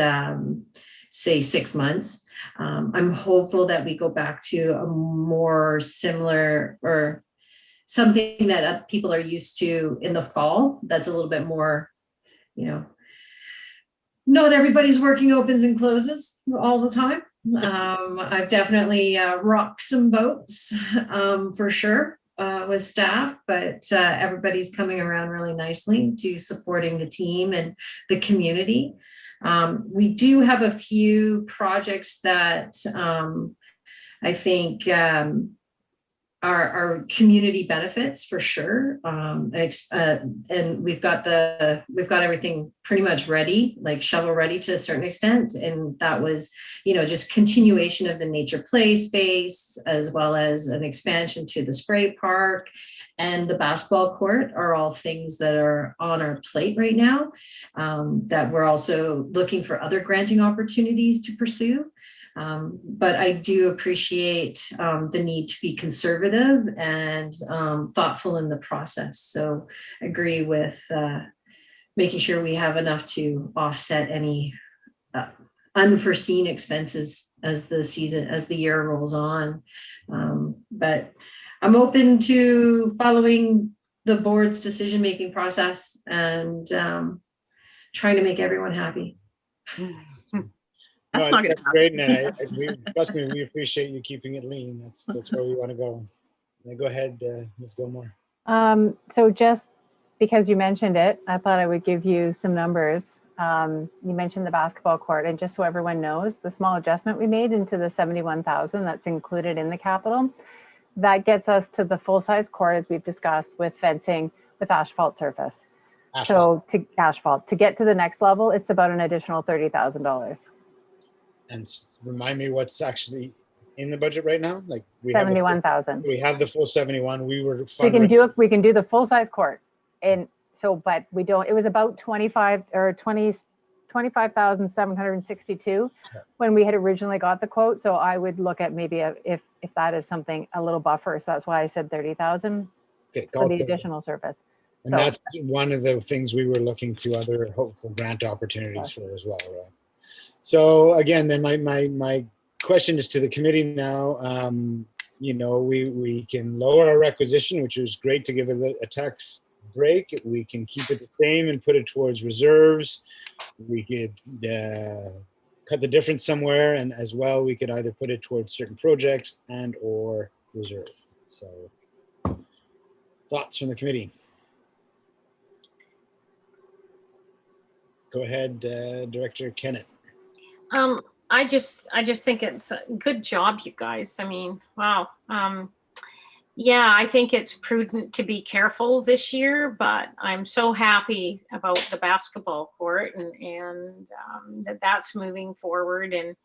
say 6 months. I'm hopeful that we go back to a more similar or something that people are used to in the fall. That's a little bit more, not everybody's working opens and closes all the time. I've definitely rocked some boats for sure with staff, but everybody's coming around really nicely to supporting the team and the community. We do have a few projects that I think are community benefits for sure. And we've got everything pretty much ready, like shovel ready to a certain extent. And that was, just continuation of the nature play space, as well as an expansion to the spray park and the basketball court are all things that are on our plate right now, that we're also looking for other granting opportunities to pursue. But I do appreciate the need to be conservative and thoughtful in the process. So agree with making sure we have enough to offset any unforeseen expenses as the year rolls on. But I'm open to following the board's decision-making process and trying to make everyone happy. That's not gonna happen. Great, and trust me, we appreciate you keeping it lean. That's where we want to go. Go ahead, Ms. Gilmore. So just because you mentioned it, I thought I would give you some numbers. You mentioned the basketball court, and just so everyone knows, the small adjustment we made into the 71,000 that's included in the capital, that gets us to the full-size court, as we've discussed, with fencing, with asphalt surface. So to get to the next level, it's about an additional $30,000. And remind me what's actually in the budget right now? Like we 71,000. We have the full 71. We We can do the full-size court, and so, but we don't. It was about 25,762 when we had originally got the quote. So I would look at maybe if that is something a little buffer. So that's why I said 30,000 for the additional surface. And so that's one of the things we were looking to other hopeful grant opportunities for as well, right? So again, then my question is to the committee now. We can lower our requisition, which is great to give it a tax break. We can keep it the same and put it towards reserves. We could cut the difference somewhere, and as well, we could either put it towards certain projects and or reserve. So thoughts from the committee? Go ahead, Director Kennett. I just think it's a good job, you guys. I mean, wow. Yeah, I think it's prudent to be careful this year, but I'm so happy about the basketball court and that's moving forward. And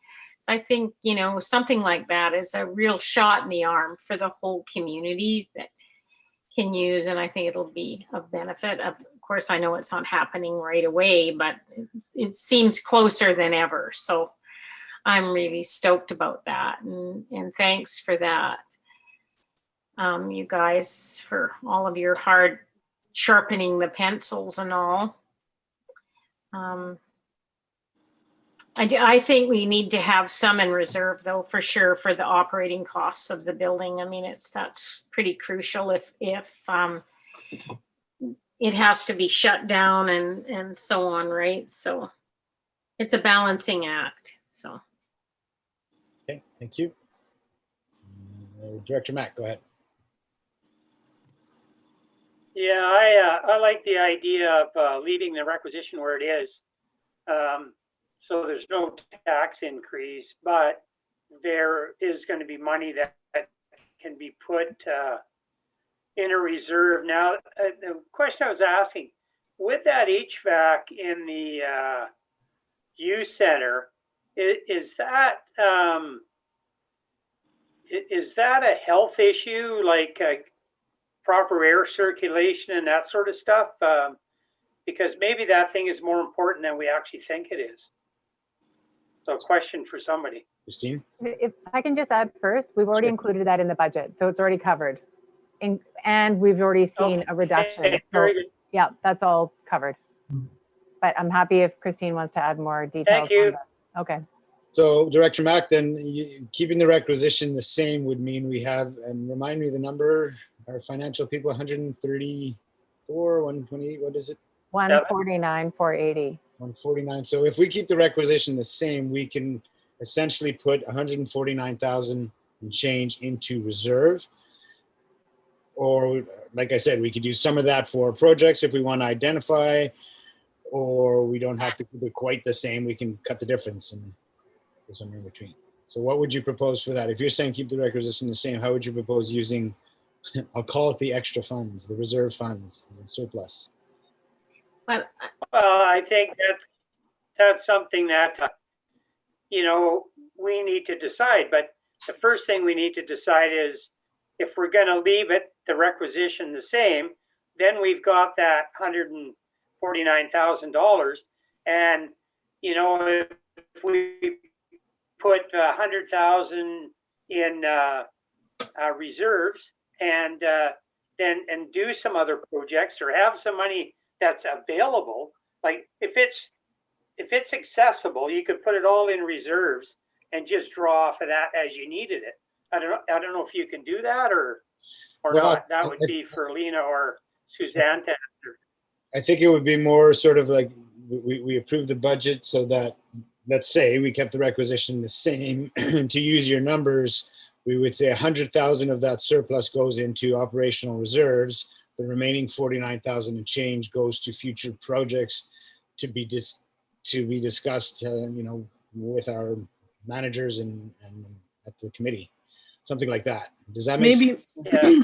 I think, something like that is a real shot in the arm for the whole community that can use, and I think it'll be of benefit. Of course, I know it's not happening right away, but it seems closer than ever. So I'm really stoked about that, and thanks for that. You guys, for all of your hard sharpening the pencils and all. I think we need to have some in reserve, though, for sure, for the operating costs of the building. I mean, that's pretty crucial if it has to be shut down and so on, right? So it's a balancing act. So. Okay, thank you. Director Mack, go ahead. Yeah, I like the idea of leaving the requisition where it is. So there's no tax increase, but there is going to be money that can be put in a reserve. Now, the question I was asking, with that HVAC in the youth center, is that a health issue, like proper air circulation and that sort of stuff? Because maybe that thing is more important than we actually think it is. So a question for somebody. Christine? If I can just add first, we've already included that in the budget, so it's already covered. And we've already seen a reduction. Okay, very good. Yeah, that's all covered. But I'm happy if Christine wants to add more details. Thank you. Okay. So Director Mack, then keeping the requisition the same would mean we have, and remind me the number, our financial people, 134, 128, what is it? 149, 480. 149. So if we keep the requisition the same, we can essentially put 149,000 and change into reserve. Or like I said, we could use some of that for projects if we want to identify, or we don't have to keep it quite the same. We can cut the difference and do something in between. So what would you propose for that? If you're saying keep the requisition the same, how would you propose using, I'll call it the extra funds, the reserve funds, the surplus? Well, Well, I think that's something that, we need to decide. But the first thing we need to decide is if we're going to leave it, the requisition the same, then we've got that $149,000. And, if we put 100,000 in reserves and do some other projects or have some money that's available, like if it's accessible, you could put it all in reserves and just draw off of that as you needed it. I don't know if you can do that or Well, not. That would be for Lena or Suzanne to answer. I think it would be more sort of like we approve the budget so that, let's say we kept the requisition the same. To use your numbers, we would say 100,000 of that surplus goes into operational reserves. The remaining 49,000 and change goes to future projects to be discussed, with our managers and at the committee, something like that. Does that make sense? Yeah.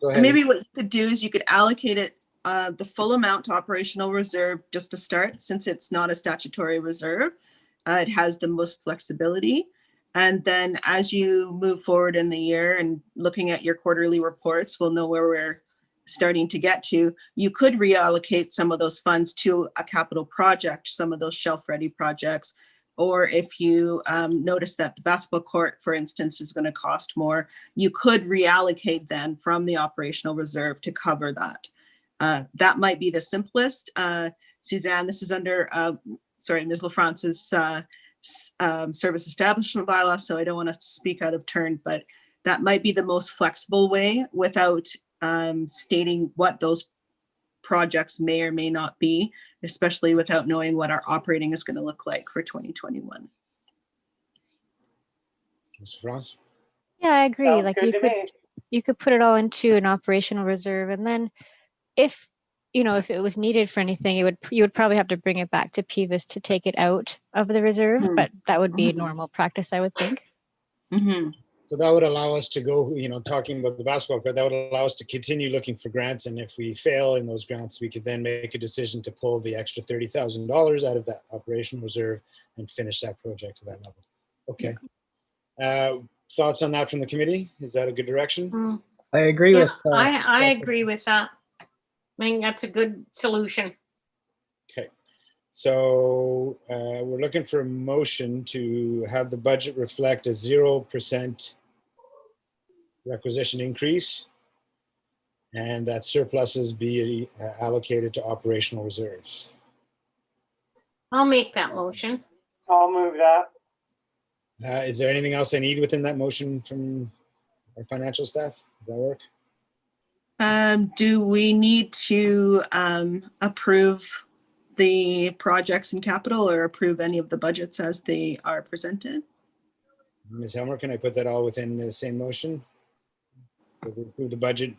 Go ahead. Maybe what you could do is you could allocate it, the full amount to operational reserve just to start, since it's not a statutory reserve. It has the most flexibility. And then as you move forward in the year and looking at your quarterly reports, we'll know where we're starting to get to. You could reallocate some of those funds to a capital project, some of those shelf-ready projects. Or if you notice that the basketball court, for instance, is going to cost more, you could reallocate then from the operational reserve to cover that. That might be the simplest. Suzanne, this is under, Ms. LaFrance's service establishment bylaw, so I don't want to speak out of turn, but that might be the most flexible way without stating what those projects may or may not be, especially without knowing what our operating is going to look like for 2021. Mr. France? Yeah, I agree. Sounds Like good to me. you could put it all into an operational reserve, and then if it was needed for anything, you would probably have to bring it back to Peevis to take it out of the reserve, but that would be normal practice, I would think. So that would allow us to go, talking about the basketball court, that would allow us to continue looking for grants. And if we fail in those grants, we could then make a decision to pull the extra $30,000 out of that operational reserve and finish that project to that level. Okay. Thoughts on that from the committee? Is that a good direction? I agree Yeah, with. I agree with that. I think that's a good solution. Okay. So we're looking for a motion to have the budget reflect a 0% requisition increase and that surpluses be allocated to operational reserves. I'll make that motion. I'll move that. Is there anything else I need within that motion from our financial staff? Does that work? Do we need to approve the projects in capital or approve any of the budgets as they are presented? Ms. Helmer, can I put that all within the same motion? We approve the budget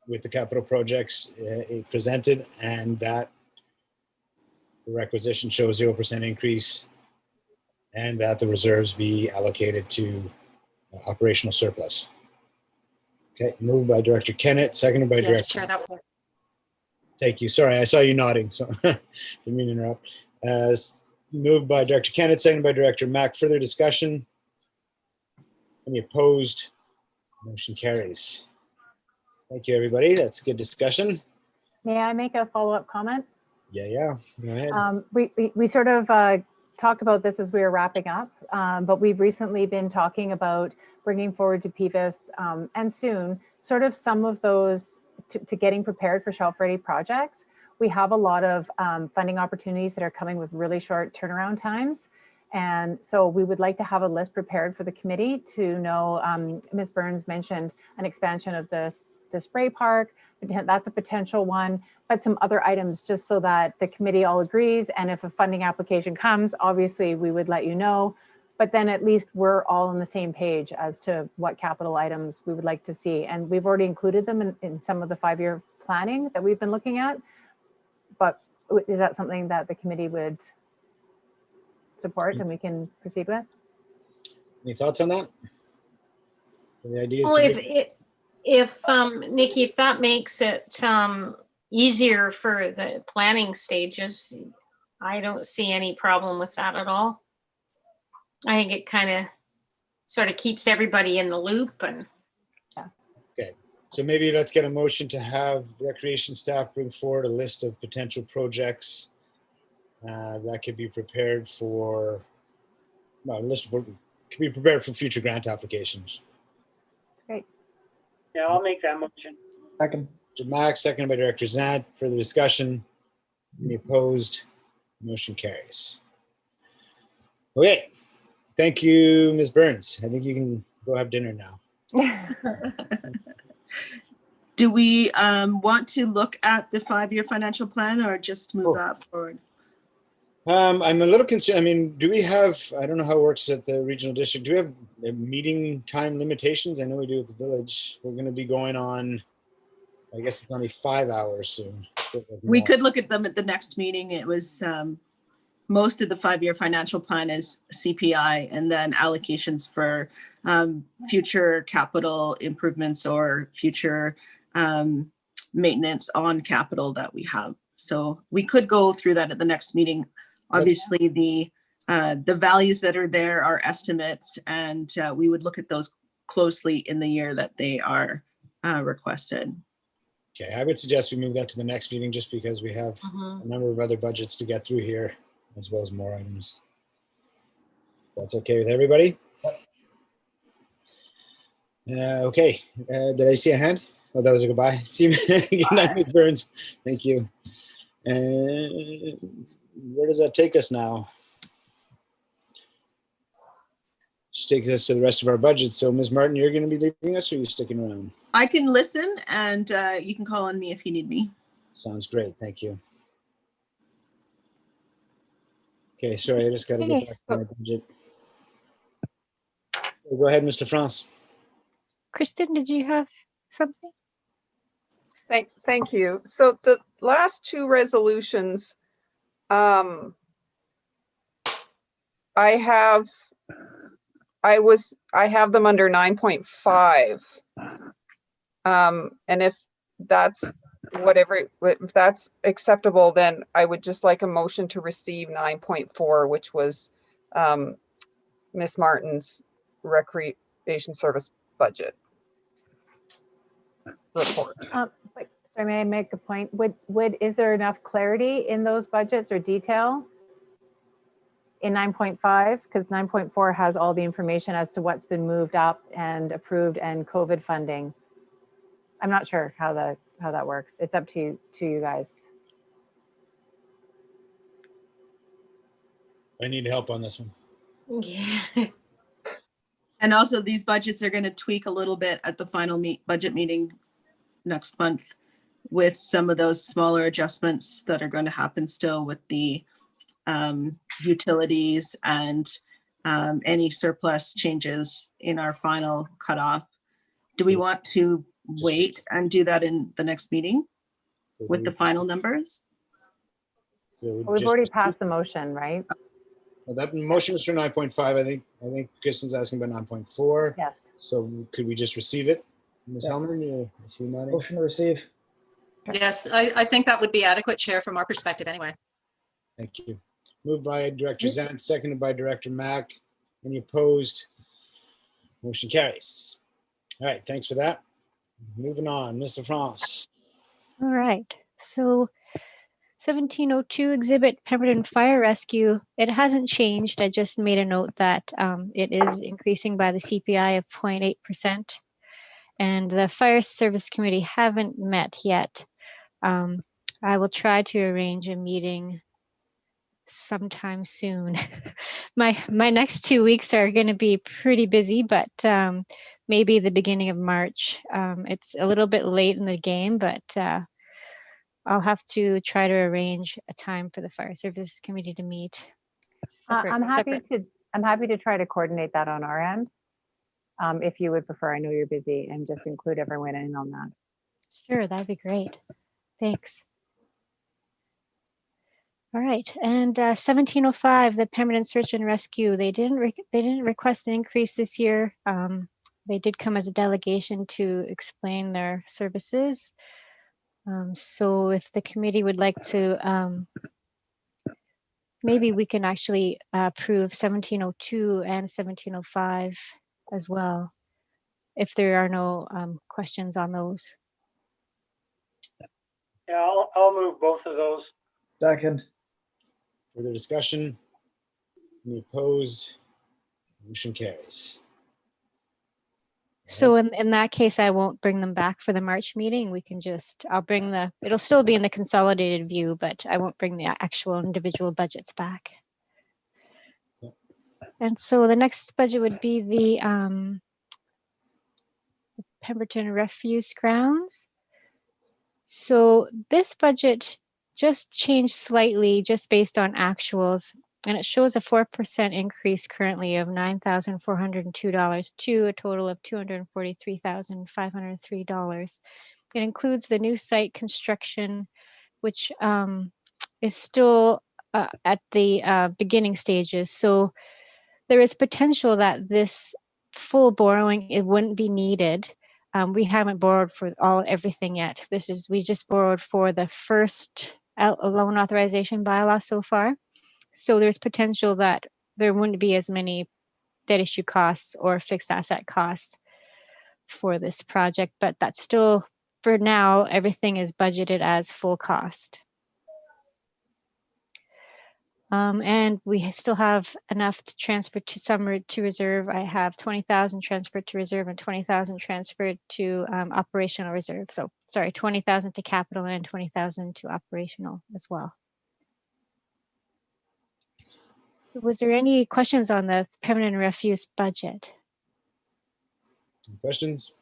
with the capital projects presented and that the requisition shows 0% increase and that the reserves be allocated to operational surplus. Okay, moved by Director Kennett, seconded by Yes, Director. Chair, that will. Thank you. Sorry, I saw you nodding, so didn't mean to interrupt. Moved by Director Kennett, seconded by Director Mack. Further discussion? Any opposed? Motion carries. Thank you, everybody. That's a good discussion. May I make a follow-up comment? Yeah. Go ahead. We sort of talked about this as we were wrapping up, but we've recently been talking about bringing forward to Peevis and soon sort of some of those to getting prepared for shelf-ready projects. We have a lot of funding opportunities that are coming with really short turnaround times. And so we would like to have a list prepared for the committee to know, Ms. Burns mentioned an expansion of the spray park. That's a potential one, but some other items just so that the committee all agrees. And if a funding application comes, obviously we would let you know, but then at least we're all on the same page as to what capital items we would like to see. And we've already included them in some of the 5-year planning that we've been looking at. But is that something that the committee would support and we can proceed with? Any thoughts on that? The idea is Well, to if Nikki, if that makes it easier for the planning stages, I don't see any problem with that at all. I think it kind of sort of keeps everybody in the loop. And okay. So maybe let's get a motion to have recreation staff bring forward a list of potential projects that could be prepared for, well, a list of, could be prepared for future grant applications. Great. Yeah, I'll make that motion. Second. Director Max, seconded by Director Zant. Further discussion? Any opposed? Motion carries. Okay. Thank you, Ms. Burns. I think you can go have dinner now. Do we want to look at the 5-year financial plan or just move that forward? I'm a little concerned. I mean, do we have, I don't know how it works at the regional district. Do we have meeting time limitations? I know we do at the village. We're going to be going on, I guess it's only 5 hours soon. We could look at them at the next meeting. It was most of the 5-year financial plan is CPI and then allocations for future capital improvements or future maintenance on capital that we have. So we could go through that at the next meeting. Obviously, the values that are there are estimates, and we would look at those closely in the year that they are requested. Okay, I would suggest we move that to the next meeting just because we have a number of other budgets to get through here, as well as more items. That's okay with everybody? Okay, did I see a hand? Oh, that was a goodbye. See you. Good night, Ms. Burns. Thank you. Where does that take us now? Just take us to the rest of our budget. So, Ms. Martin, you're going to be leaving us, or are you sticking around? I can listen, and you can call on me if you need me. Sounds great. Thank you. Okay, sorry, I just got to get back to my budget. Go ahead, Mr. France. Kristen, did you have something? Thank you. So the last two resolutions, I have them under 9.5. And if that's if that's acceptable, then I would just like a motion to receive 9.4, which was Ms. Martin's recreation service budget report. But, sorry, may I make a point? Is there enough clarity in those budgets or detail in 9.5? Because 9.4 has all the information as to what's been moved up and approved and COVID funding. I'm not sure how that works. It's up to you guys. I need help on this one. yeah. And also, these budgets are going to tweak a little bit at the final budget meeting next month with some of those smaller adjustments that are going to happen still with the utilities and any surplus changes in our final cutoff. Do we want to wait and do that in the next meeting with the final numbers? So We've already passed the motion, right? Well, that motion was for 9.5. I think Kristen's asking about 9.4. Yes. So could we just receive it? Ms. Yeah. Helmer, you see nodding? Motion to receive. Yes, I think that would be adequate, Chair, from our perspective anyway. Thank you. Moved by Director Zant, seconded by Director Mack. Any opposed? Motion carries. All right, thanks for that. Moving on, Mr. France. All right. So 1702 exhibit Pemberton Fire Rescue. It hasn't changed. I just made a note that it is increasing by the CPI of 0.8%. And the Fire Service Committee haven't met yet. I will try to arrange a meeting sometime soon. My next 2 weeks are going to be pretty busy, but maybe the beginning of March. It's a little bit late in the game, but I'll have to try to arrange a time for the Fire Services Committee to meet. I'm happy to try to coordinate that on our end. If you would prefer, I know you're busy, and just include everyone in on that. Sure, that'd be great. Thanks. All right, and 1705, the Pemberton Search and Rescue. They didn't request an increase this year. They did come as a delegation to explain their services. So if the committee would like to, maybe we can actually approve 1702 and 1705 as well, if there are no questions on those. Yeah, I'll move both of those. Second. Further discussion? Any opposed? Motion carries. So in that case, I won't bring them back for the March meeting. We can just, it'll still be in the consolidated view, but I won't bring the actual individual budgets back. Okay. And so the next budget would be the Pemberton Refuse Grounds. So this budget just changed slightly just based on actuals, and it shows a 4% increase currently of $9,402 to a total of $243,503. It includes the new site construction, which is still at the beginning stages. So there is potential that this full borrowing, it wouldn't be needed. We haven't borrowed for everything yet. We just borrowed for the first loan authorization bylaw so far. So there's potential that there wouldn't be as many debt issue costs or fixed asset costs for this project, but that's still, for now, everything is budgeted as full cost. And we still have enough to transfer to reserve. I have 20,000 transferred to reserve and 20,000 transferred to operational reserve. So sorry, 20,000 to capital and 20,000 to operational as well. Was there any questions on the permanent refuse budget? Any questions?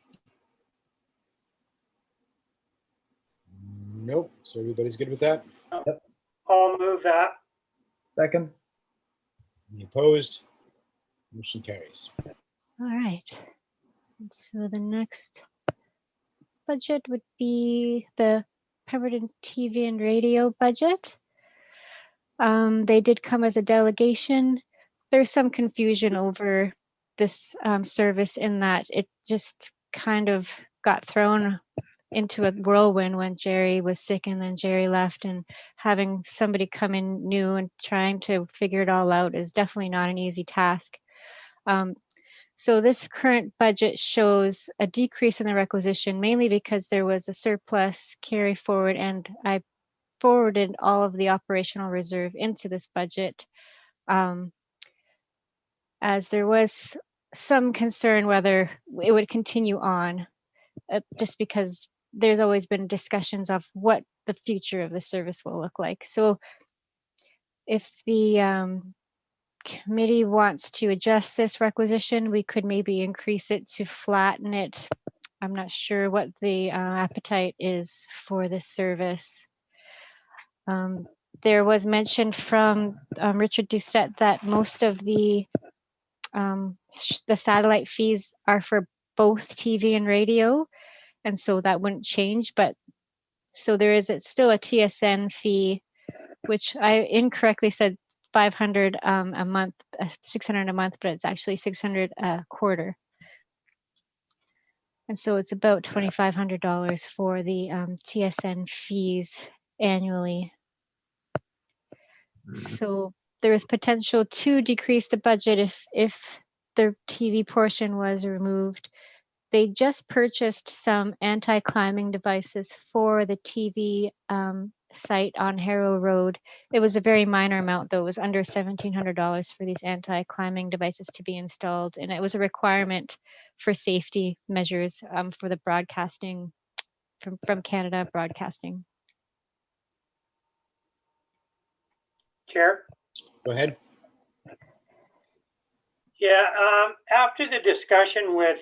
Nope. So everybody's good with that? I'll move that. Second. Any opposed? Motion carries. All right. And so the next budget would be the Pemberton TV and radio budget. They did come as a delegation. There's some confusion over this service in that it just kind of got thrown into a whirlwind when Jerry was sick and then Jerry left, and having somebody come in new and trying to figure it all out is definitely not an easy task. So this current budget shows a decrease in the requisition, mainly because there was a surplus carry forward, and I forwarded all of the operational reserve into this budget, as there was some concern whether it would continue on, just because there's always been discussions of what the future of the service will look like. So if the committee wants to adjust this requisition, we could maybe increase it to flatten it. I'm not sure what the appetite is for this service. There was mention from Richard Doucette that most of the satellite fees are for both TV and radio, and so that wouldn't change. But so there is still a TSN fee, which I incorrectly said 500 a month, 600 a month, but it's actually 600 a quarter. And so it's about $2,500 for the TSN fees annually. So there is potential to decrease the budget if the TV portion was removed. They just purchased some anti-climbing devices for the TV site on Harrow Road. It was a very minor amount, though. It was under $1,700 for these anti-climbing devices to be installed, and it was a requirement for safety measures for the broadcasting from Canada Broadcasting. Chair? Go ahead. Yeah, after the discussion with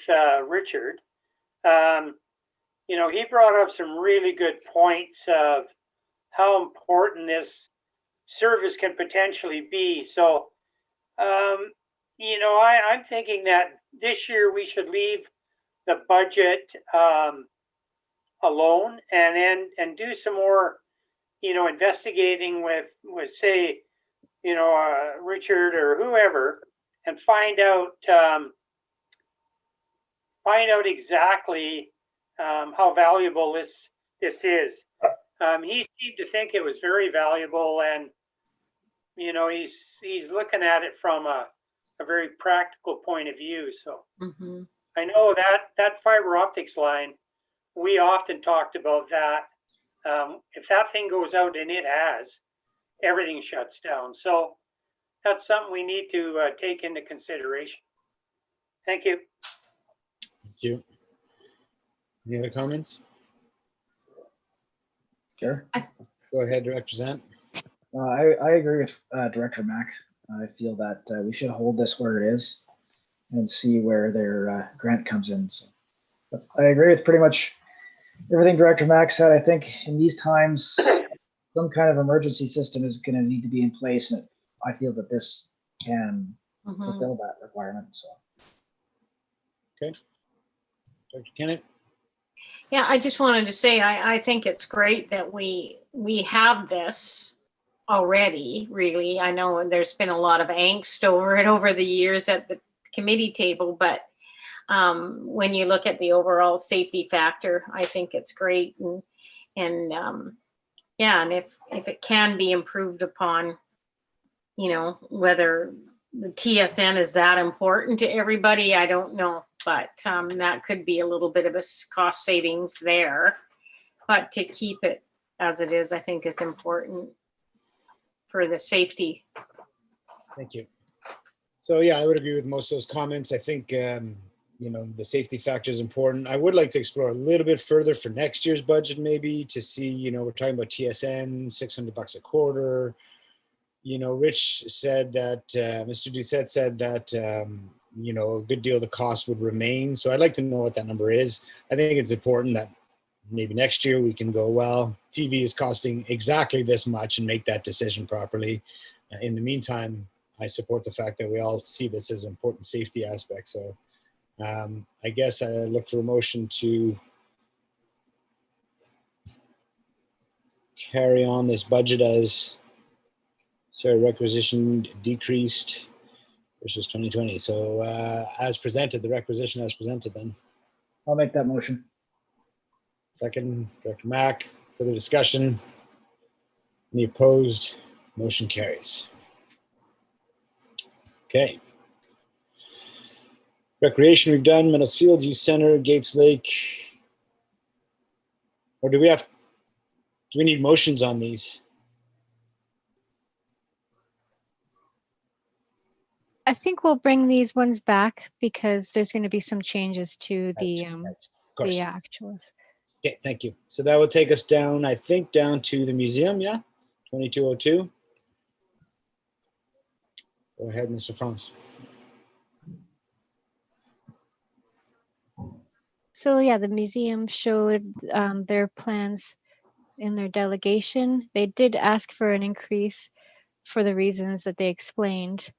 Richard, he brought up some really good points of how important this service can potentially be. So, I'm thinking that this year we should leave the budget alone and do some more, investigating with say, Richard or whoever, and find out exactly how valuable this is. He seemed to think it was very valuable, and he's looking at it from a very practical point of view. So Mhm. I know that fiber optics line, we often talked about that. If that thing goes out, and it has, everything shuts down. So that's something we need to take into consideration. Thank you. Thank you. Any other comments? Sure. Go ahead, Director Zant. I agree with Director Mack. I feel that we should hold this where it is and see where their grant comes in. So, but I agree with pretty much everything Director Mack said. I think in these times, some kind of emergency system is going to need to be in place, and I feel that this can Mhm. fulfill that requirement. So, Okay. Dr. Kennett? Yeah, I just wanted to say, I think it's great that we have this already, really. I know there's been a lot of angst over it over the years at the committee table, but when you look at the overall safety factor, I think it's great. And if it can be improved upon, whether the TSN is that important to everybody, I don't know, but that could be a little bit of a cost savings there. But to keep it as it is, I think is important for the safety. Thank you. So yeah, I would agree with most of those comments. I think, the safety factor is important. I would like to explore a little bit further for next year's budget, maybe to see, we're talking about TSN, $600 a quarter. Rich said that, Mr. Doucette said that, a good deal of the cost would remain. So I'd like to know what that number is. I think it's important that maybe next year we can go, well, TV is costing exactly this much, and make that decision properly. In the meantime, I support the fact that we all see this as an important safety aspect. So I guess I look for a motion to carry on this budget as requisition decreased versus 2020. So as presented, the requisition as presented then. I'll make that motion. Second, Director Mack. Further discussion? Any opposed? Motion carries. Okay. Recreation we've done, Meadows Field, Youth Center, Gates Lake. Or do we need motions on these? I think we'll bring these ones back because there's going to be some changes to the Of course. actuals. Okay, thank you. So that will take us down, I think, down to the museum, yeah? 2202. Go ahead, Mr. Franz. So yeah, the museum showed their plans in their delegation. They did ask for an increase for the reasons that they explained.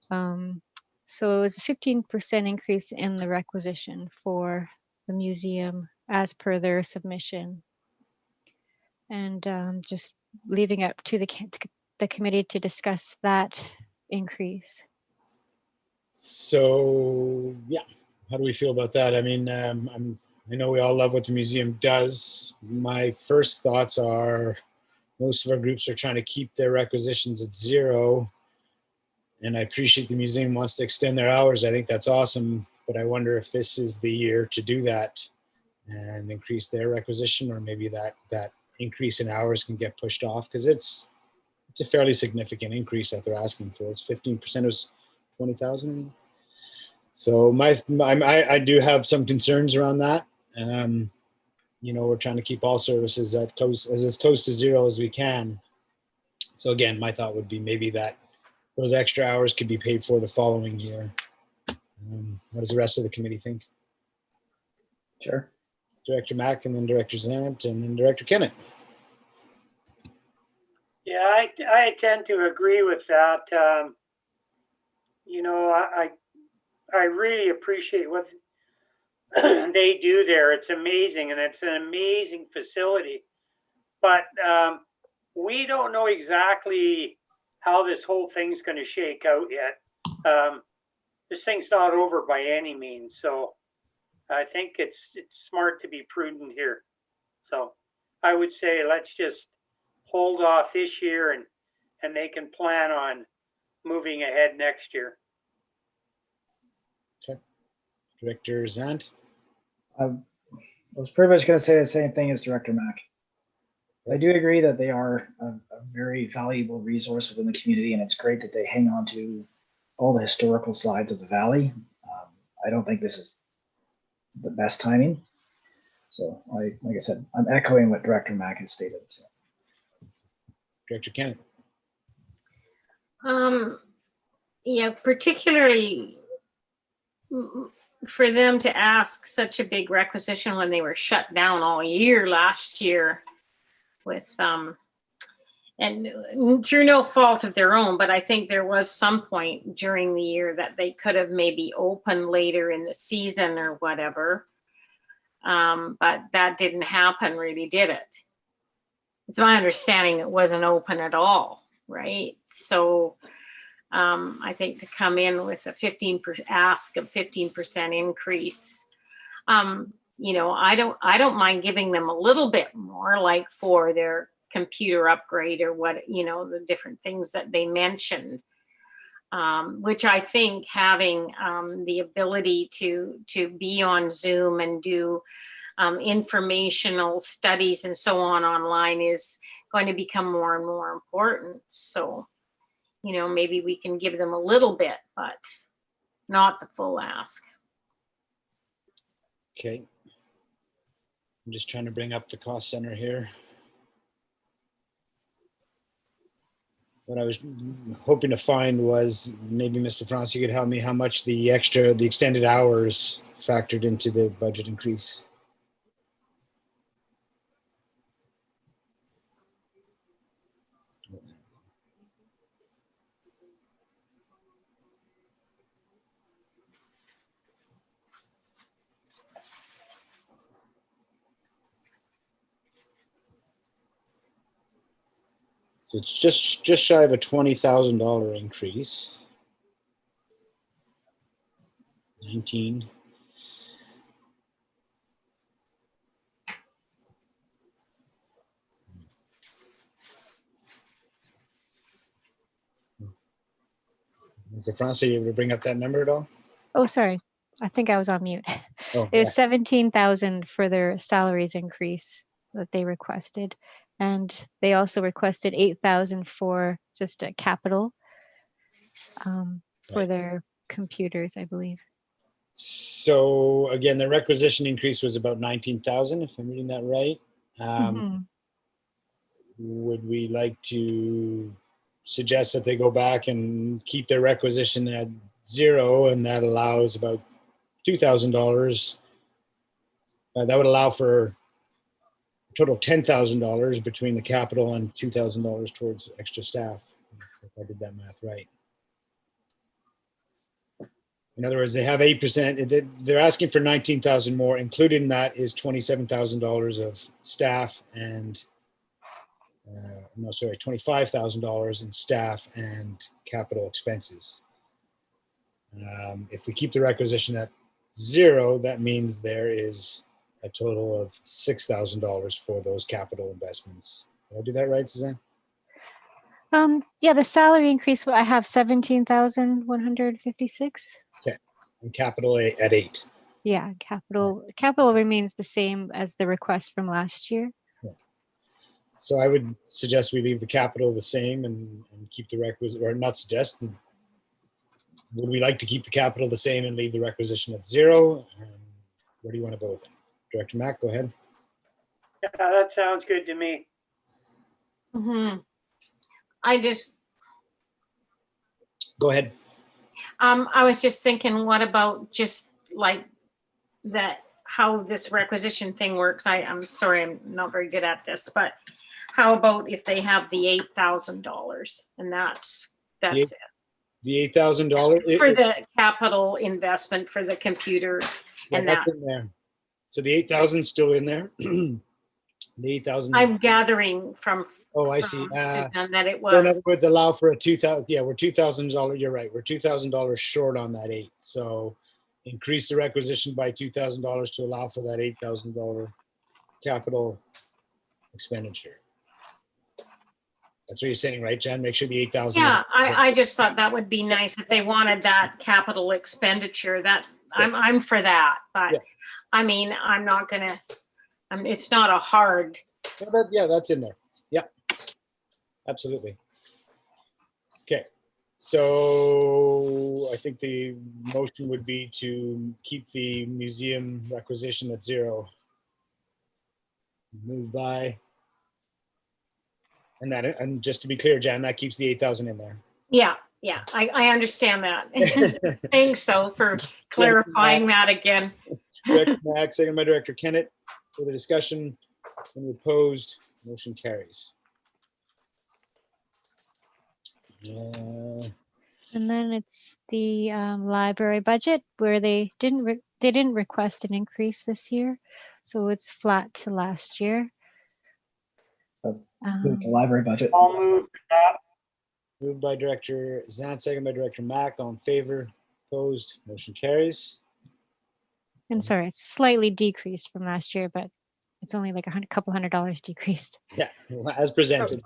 So it was a 15% increase in the requisition for the museum as per their submission. And just leaving it to the committee to discuss that increase. So yeah, how do we feel about that? I mean, I know we all love what the museum does. My first thoughts are most of our groups are trying to keep their requisitions at zero. And I appreciate the museum wants to extend their hours. I think that's awesome. But I wonder if this is the year to do that and increase their requisition, or maybe that increase in hours can get pushed off, because it's a fairly significant increase that they're asking for. It's 15%, was 20,000. So I do have some concerns around that. We're trying to keep all services as close to zero as we can. So again, my thought would be maybe that those extra hours could be paid for the following year. What does the rest of the committee think? Sure. Director Mack, and then Director Zant, and then Director Kennett. Yeah, I tend to agree with that. You know, I really appreciate what they do there. It's amazing, and it's an amazing facility. But we don't know exactly how this whole thing's going to shake out yet. This thing's not over by any means, so I think it's smart to be prudent here. So I would say let's just hold off this year, and they can plan on moving ahead next year. Okay. Director Zant. I was pretty much going to say the same thing as Director Mack. I do agree that they are a very valuable resource within the community, and it's great that they hang on to all the historical sides of the valley. I don't think this is the best timing. So, like I said, I'm echoing what Director Mack has stated. So. Director Kennett. Yeah, particularly for them to ask such a big requisition when they were shut down all year last year with and through no fault of their own, but I think there was some point during the year that they could have maybe opened later in the season or whatever. But that didn't happen, really, did it? It's my understanding it wasn't open at all, right? So I think to come in with a 15% increase, you know, I don't mind giving them a little bit more, like for their computer upgrade or what, you know, the different things that they mentioned, which I think having the ability to be on Zoom and do informational studies and so on online is going to become more and more important. So, you know, maybe we can give them a little bit, but not the full ask. Okay. I'm just trying to bring up the cost center here. What I was hoping to find was maybe Mr. France, you could help me how much the extended hours factored into the budget increase. So it's just shy of a $20,000 increase. 19. Mr. France, are you able to bring up that number at all? Oh, sorry. I think I was on mute. Oh, It was 17,000 for their salaries increase that they requested. And they also requested 8,000 for just a capital for Right. their computers, I believe. So again, the requisition increase was about 19,000, if I'm reading that right. Mhm. Would we like to suggest that they go back and keep their requisition at 0, and that allows about $2,000? That would allow for a total of $10,000 between the capital and $2,000 towards extra staff, if I did that math right. In other words, they have 8%. They're asking for 19,000 more. Included in that is $27,000 of staff and $25,000 in staff and capital expenses. If we keep the requisition at 0, that means there is a total of $6,000 for those capital investments. Did I do that right, Suzanne? Yeah, the salary increase, I have 17,156. Okay, and capital at 8. Yeah, capital remains the same as the request from last year. Yeah. So I would suggest we leave the capital the same and keep the requisite, or not suggest. Would we like to keep the capital the same and leave the requisition at 0? Where do you want to go with it? Director Mack, go ahead. Yeah, that sounds good to me. Mm-hmm. Go ahead. I was just thinking, what about just like that, how this requisition thing works? I'm sorry, I'm not very good at this, but how about if they have the $8,000 and that's it? The $8,000 For the capital investment for the computer and that. that's in there. So the 8,000 still in there. The 8,000. I'm gathering from. Oh, I see. Susan that it So in was. other words, allow for a 2,000. Yeah, we're $2,000. You're right. We're $2,000 short on that 8. So increase the requisition by $2,000 to allow for that $8,000 capital expenditure. That's what you're saying, right, Jen? Make sure the 8,000. Yeah, I just thought that would be nice if they wanted that capital expenditure. That I'm for that, but Yeah. I mean, I'm not gonna. It's not a hard. Yeah, that's in there. Yeah, absolutely. Okay, so I think the motion would be to keep the museum requisition at 0. Moved by. And just to be clear, Jan, that keeps the 8,000 in there. Yeah, I understand that. Thanks, so for clarifying that again. Director Mack, second by Director Kennett. Further discussion? Any opposed? Motion carries. And then it's the library budget where they didn't request an increase this year, so it's flat to last year. Move the library budget. I'll move that. Moved by Director Zant, second by Director Mack. All in favor? Opposed? Motion carries. And sorry, it's slightly decreased from last year, but it's only like a couple $100 decreased. Yeah, as presented.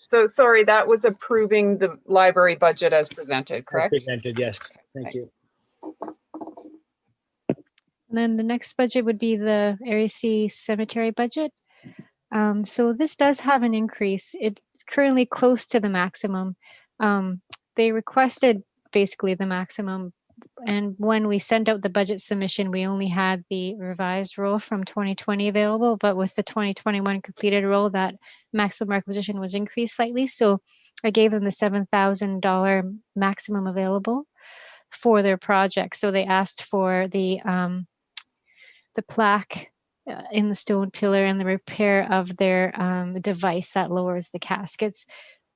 So sorry, that was approving the library budget as presented, correct? As presented, yes. Thank you. And then the next budget would be the Arie cemetery budget. So this does have an increase. It's currently close to the maximum. They requested basically the maximum. And when we sent out the budget submission, we only had the revised roll from 2020 available, but with the 2021 completed roll, that maximum requisition was increased slightly. So I gave them the $7,000 maximum available for their project. So they asked for the plaque in the stone pillar and the repair of their device that lowers the caskets.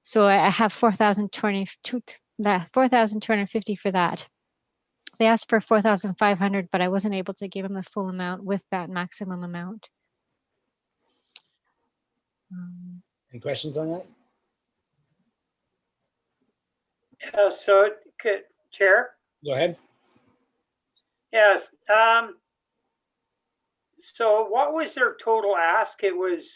So I have $4,250 for that. They asked for $4,500, but I wasn't able to give them the full amount with that maximum amount. Any questions on that? So, Chair? Go ahead. Yes. So what was their total ask? It was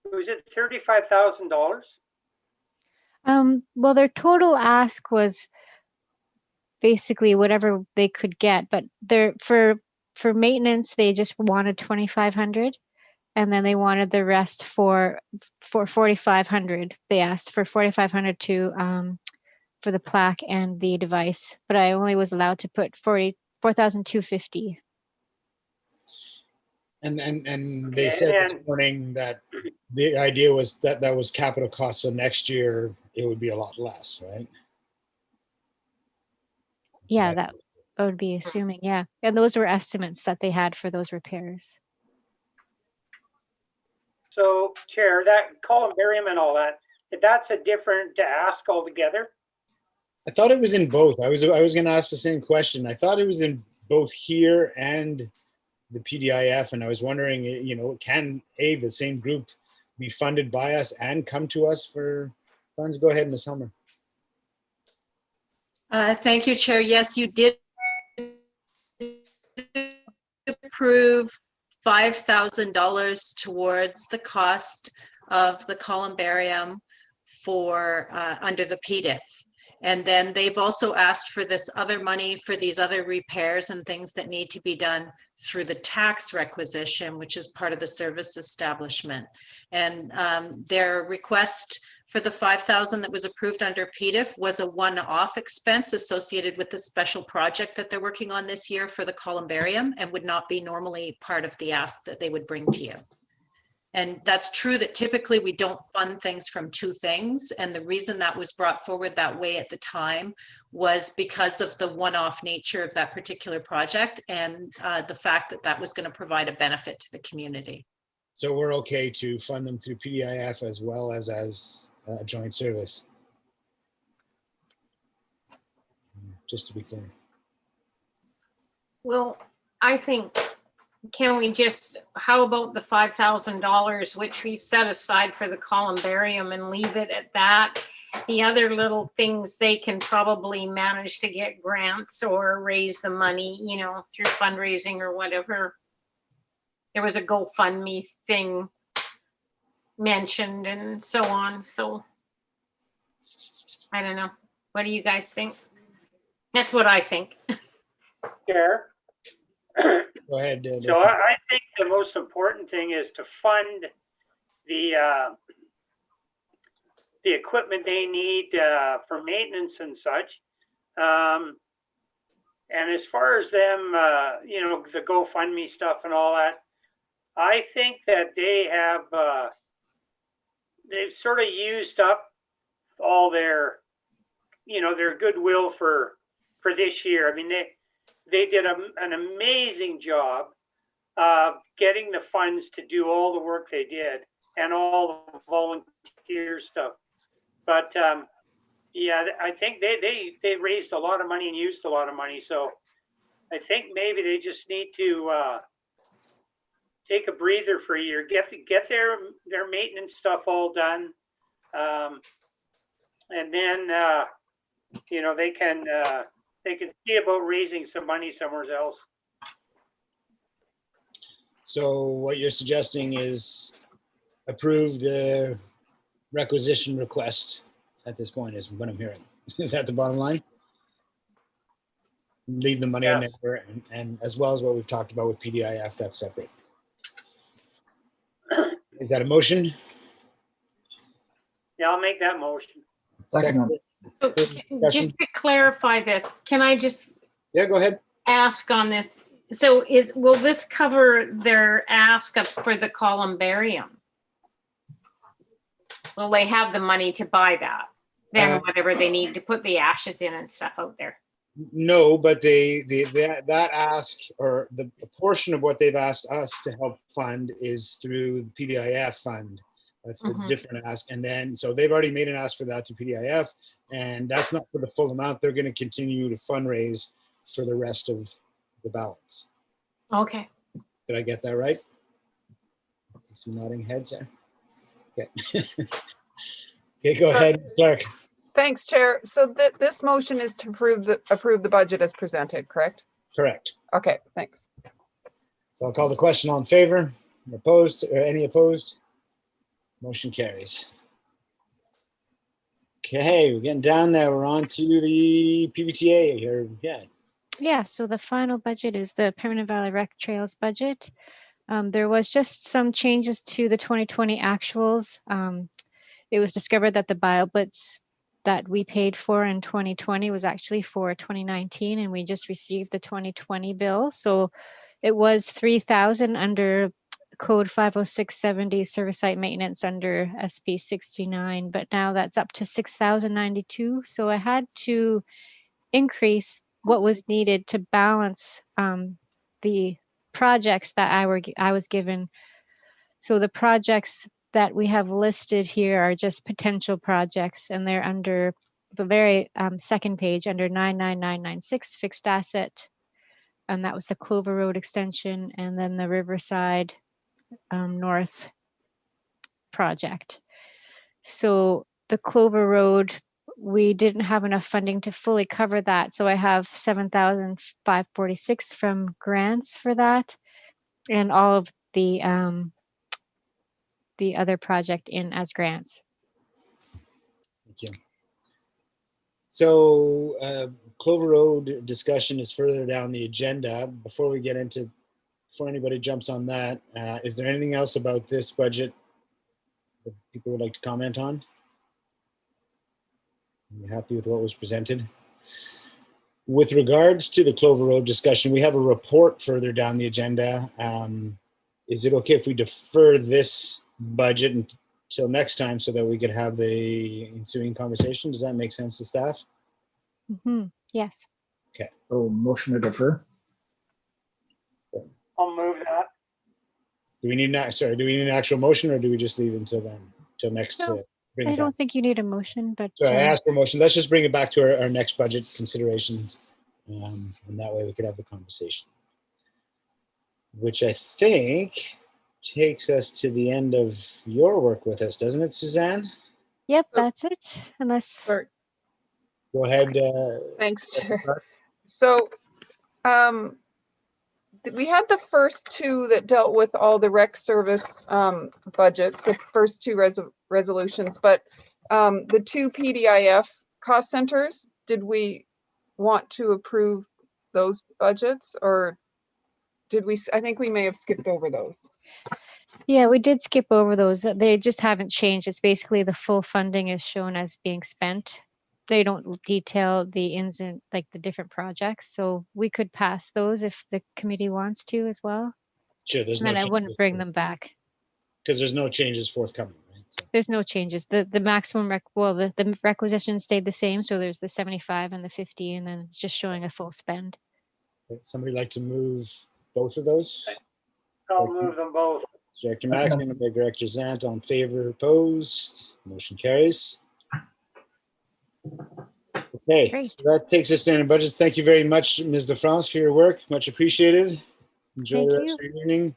it $35,000? Well, their total ask was basically whatever they could get, but for maintenance they just wanted $2,500, and then they wanted the rest for $4,500. They asked for $4,500 to for the plaque and the device, but I only was allowed to put $4,250. And they said this morning that the idea was that was capital cost, so next year it would be a lot less, right? Yeah, that would be assuming, yeah. And those were estimates that they had for those repairs. So, Chair, that columbarium and all that, that's a different ask altogether? I thought it was in both. I was going to ask the same question. I thought it was in both here and the PDIF, and I was wondering, can the same group be funded by us and come to us for funds? Go ahead, Ms. Helmer. Thank you, Chair. Yes, you did approve $5,000 towards the cost of the columbarium for under the PDIF. And then they've also asked for this other money for these other repairs and things that need to be done through the tax requisition, which is part of the service establishment. And their request for the $5,000 that was approved under PDIF was a one-off expense associated with the special project that they're working on this year for the columbarium, and would not be normally part of the ask that they would bring to you. And that's true that typically we don't fund things from two things. And the reason that was brought forward that way at the time was because of the one-off nature of that particular project and the fact that that was going to provide a benefit to the community. So we're okay to fund them through PDIF as well as a joint service? Just to be clear. Well, I think, can we just, how about the $5,000, which we've set aside for the columbarium, and leave it at that? The other little things, they can probably manage to get grants or raise the money, you know, through fundraising or whatever. There was a GoFundMe thing mentioned and so on. So I don't know. What do you guys think? That's what I think. Chair. Go ahead. So I think the most important thing is to fund the equipment they need for maintenance and such. And as far as them, you know, the GoFundMe stuff and all that, I think that they have, they've sort of used up all their, you know, their goodwill for this year. I mean, they did an amazing job of getting the funds to do all the work they did and all the volunteer stuff. But yeah, I think they raised a lot of money and used a lot of money. So I think maybe they just need to take a breather for a year, get their maintenance stuff all done, and then you know, they can see about raising some money somewhere else. So what you're suggesting is approve the requisition request at this point, is what I'm hearing. Is that the bottom line? Leave the money in there, and as well as what we've talked about with PDIF, that's separate. Is that a motion? Yeah, I'll make that motion. Second. So, just to clarify this, can I just Yeah, go ahead. ask on this? So will this cover their ask up for the columbarium? Will they have the money to buy that? Then whatever they need to put the ashes in and stuff out there? No, but that ask, or the portion of what they've asked us to help fund, is through the PDIF fund. That's the different ask. And then, so they've already made an ask for that through PDIF, and that's not for the full amount. They're going to continue to fundraise for the rest of the balance. Okay. Did I get that right? Some nodding heads there. Okay. Okay, go ahead, Clark. Thanks, Chair. So this motion is to approve the budget as presented, correct? Correct. Okay, thanks. So I'll call the question. All in favor? Opposed? Or any opposed? Motion carries. Okay, we're getting down there. We're on to the PBTA here. Yeah, so the final budget is the Permanent Valley Rec Trails budget. There was just some changes to the 2020 actuals. It was discovered that the BioBlitz that we paid for in 2020 was actually for 2019, and we just received the 2020 bill. So it was 3,000 under code 50670 service site maintenance under SP 69, but now that's up to 6,092. So I had to increase what was needed to balance the projects that I was given. So the projects that we have listed here are just potential projects, and they're under the very second page under 99996 fixed asset, and that was the Clover Road extension, and then the Riverside North project. So the Clover Road, we didn't have enough funding to fully cover that, so I have 7,546 from grants for that, and all of the other project in as grants. Thank you. So Clover Road discussion is further down the agenda. Before anybody jumps on that, is there anything else about this budget that people would like to comment on? Are you happy with what was presented? With regards to the Clover Road discussion, we have a report further down the agenda. Is it okay if we defer this budget until next time so that we could have the ensuing conversation. Does that make sense to staff? Yes. So motion to defer. I'll move that. Do we need an actual motion, or do we just leave it until then, till next? No, bring I it back? don't think you need a motion, but So I asked for a motion. Let's just bring it back to our next budget considerations. And that way we could have the conversation. Which I think takes us to the end of your work with us, doesn't it, Suzanne? yep, So- that's it. Unless Sorry. Go ahead. Thanks, Chair. So we had the first two that dealt with all the rec service budgets, the first two resolutions, but the two PDIF cost centers, did we want to approve those budgets, or did we? I think we may have skipped over those. yeah, we did skip over those. They just haven't changed. It's basically the full funding is shown as being spent. They don't detail the ins and like the different projects. So we could pass those if the committee wants to as well. Sure, there's And then I wouldn't bring them back. because there's no changes forthcoming, right? So, There's no changes. The maximum the requisition stayed the same. So there's the 75 and the 50, and then it's just showing a full spend. somebody like to move both of those? I'll move them both. Director Maxman and by Director Zant, on favor, opposed, motion carries. Okay, Great. so that takes us down to budgets. Thank you very much, Ms. LaFrance, for your work. Much appreciated. Enjoy Thank the rest you. of your evening.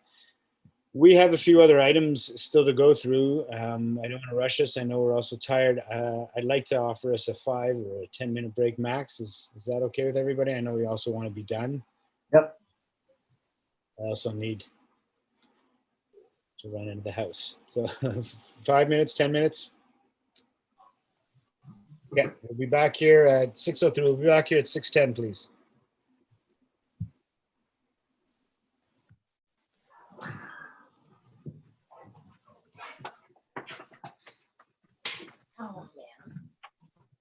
We have a few other items still to go through. I don't want to rush us. I know we're also tired. I'd like to offer us a 5 or a 10-minute break max. Is that okay with everybody? I know we also want to be done. Yep. I also need to run into the house. So 5 minutes, 10 minutes. Yeah, we'll be back here at 6:03. We'll be back here at 6:10, please. Oh, man.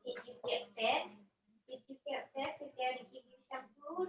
Did you get fed? Did you get fed? Did Daddy give you some food?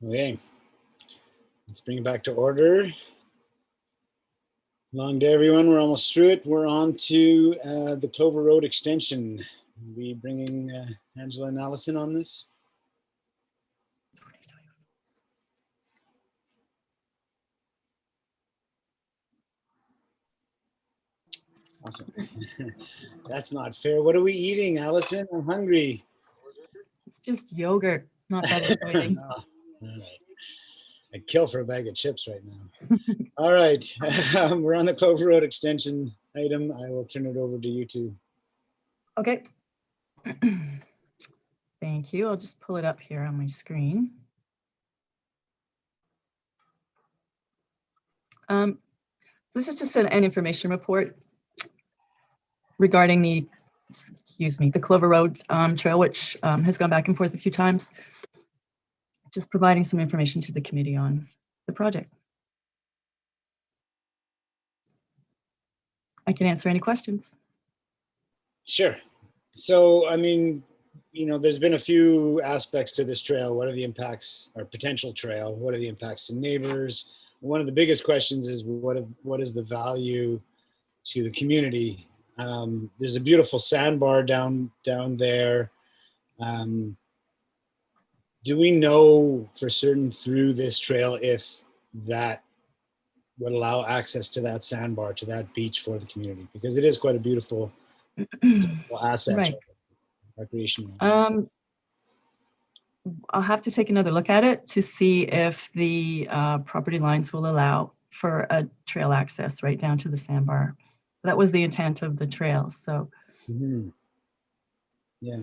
Okay, let's bring it back to order. Long day, everyone. We're almost through it. We're on to the Clover Road extension. Are we bringing Angela and Allison on this? Awesome. That's not fair. What are we eating, Allison? I'm hungry. It's just yogurt, not that exciting. No. All right. I'd kill for a bag of chips right now. All right. We're on the Clover Road extension item. I will turn it over to you two. Okay. Thank you. I'll just pull it up here on my screen. So this is just an information report regarding the, the Clover Road trail, which has gone back and forth a few times. Just providing some information to the committee on the project. I can answer any questions. Sure. So, I mean, you know, there's been a few aspects to this trail. What are the impacts, or potential trail? What are the impacts to neighbors? One of the biggest questions is what is the value to the community? There's a beautiful sandbar down there. Do we know for certain through this trail if that would allow access to that sandbar, to that beach for the community? Because it is quite a beautiful asset, Right. Recreation. I'll have to take another look at it to see if the property lines will allow for a trail access right down to the sandbar. That was the intent of the trail. So, yeah,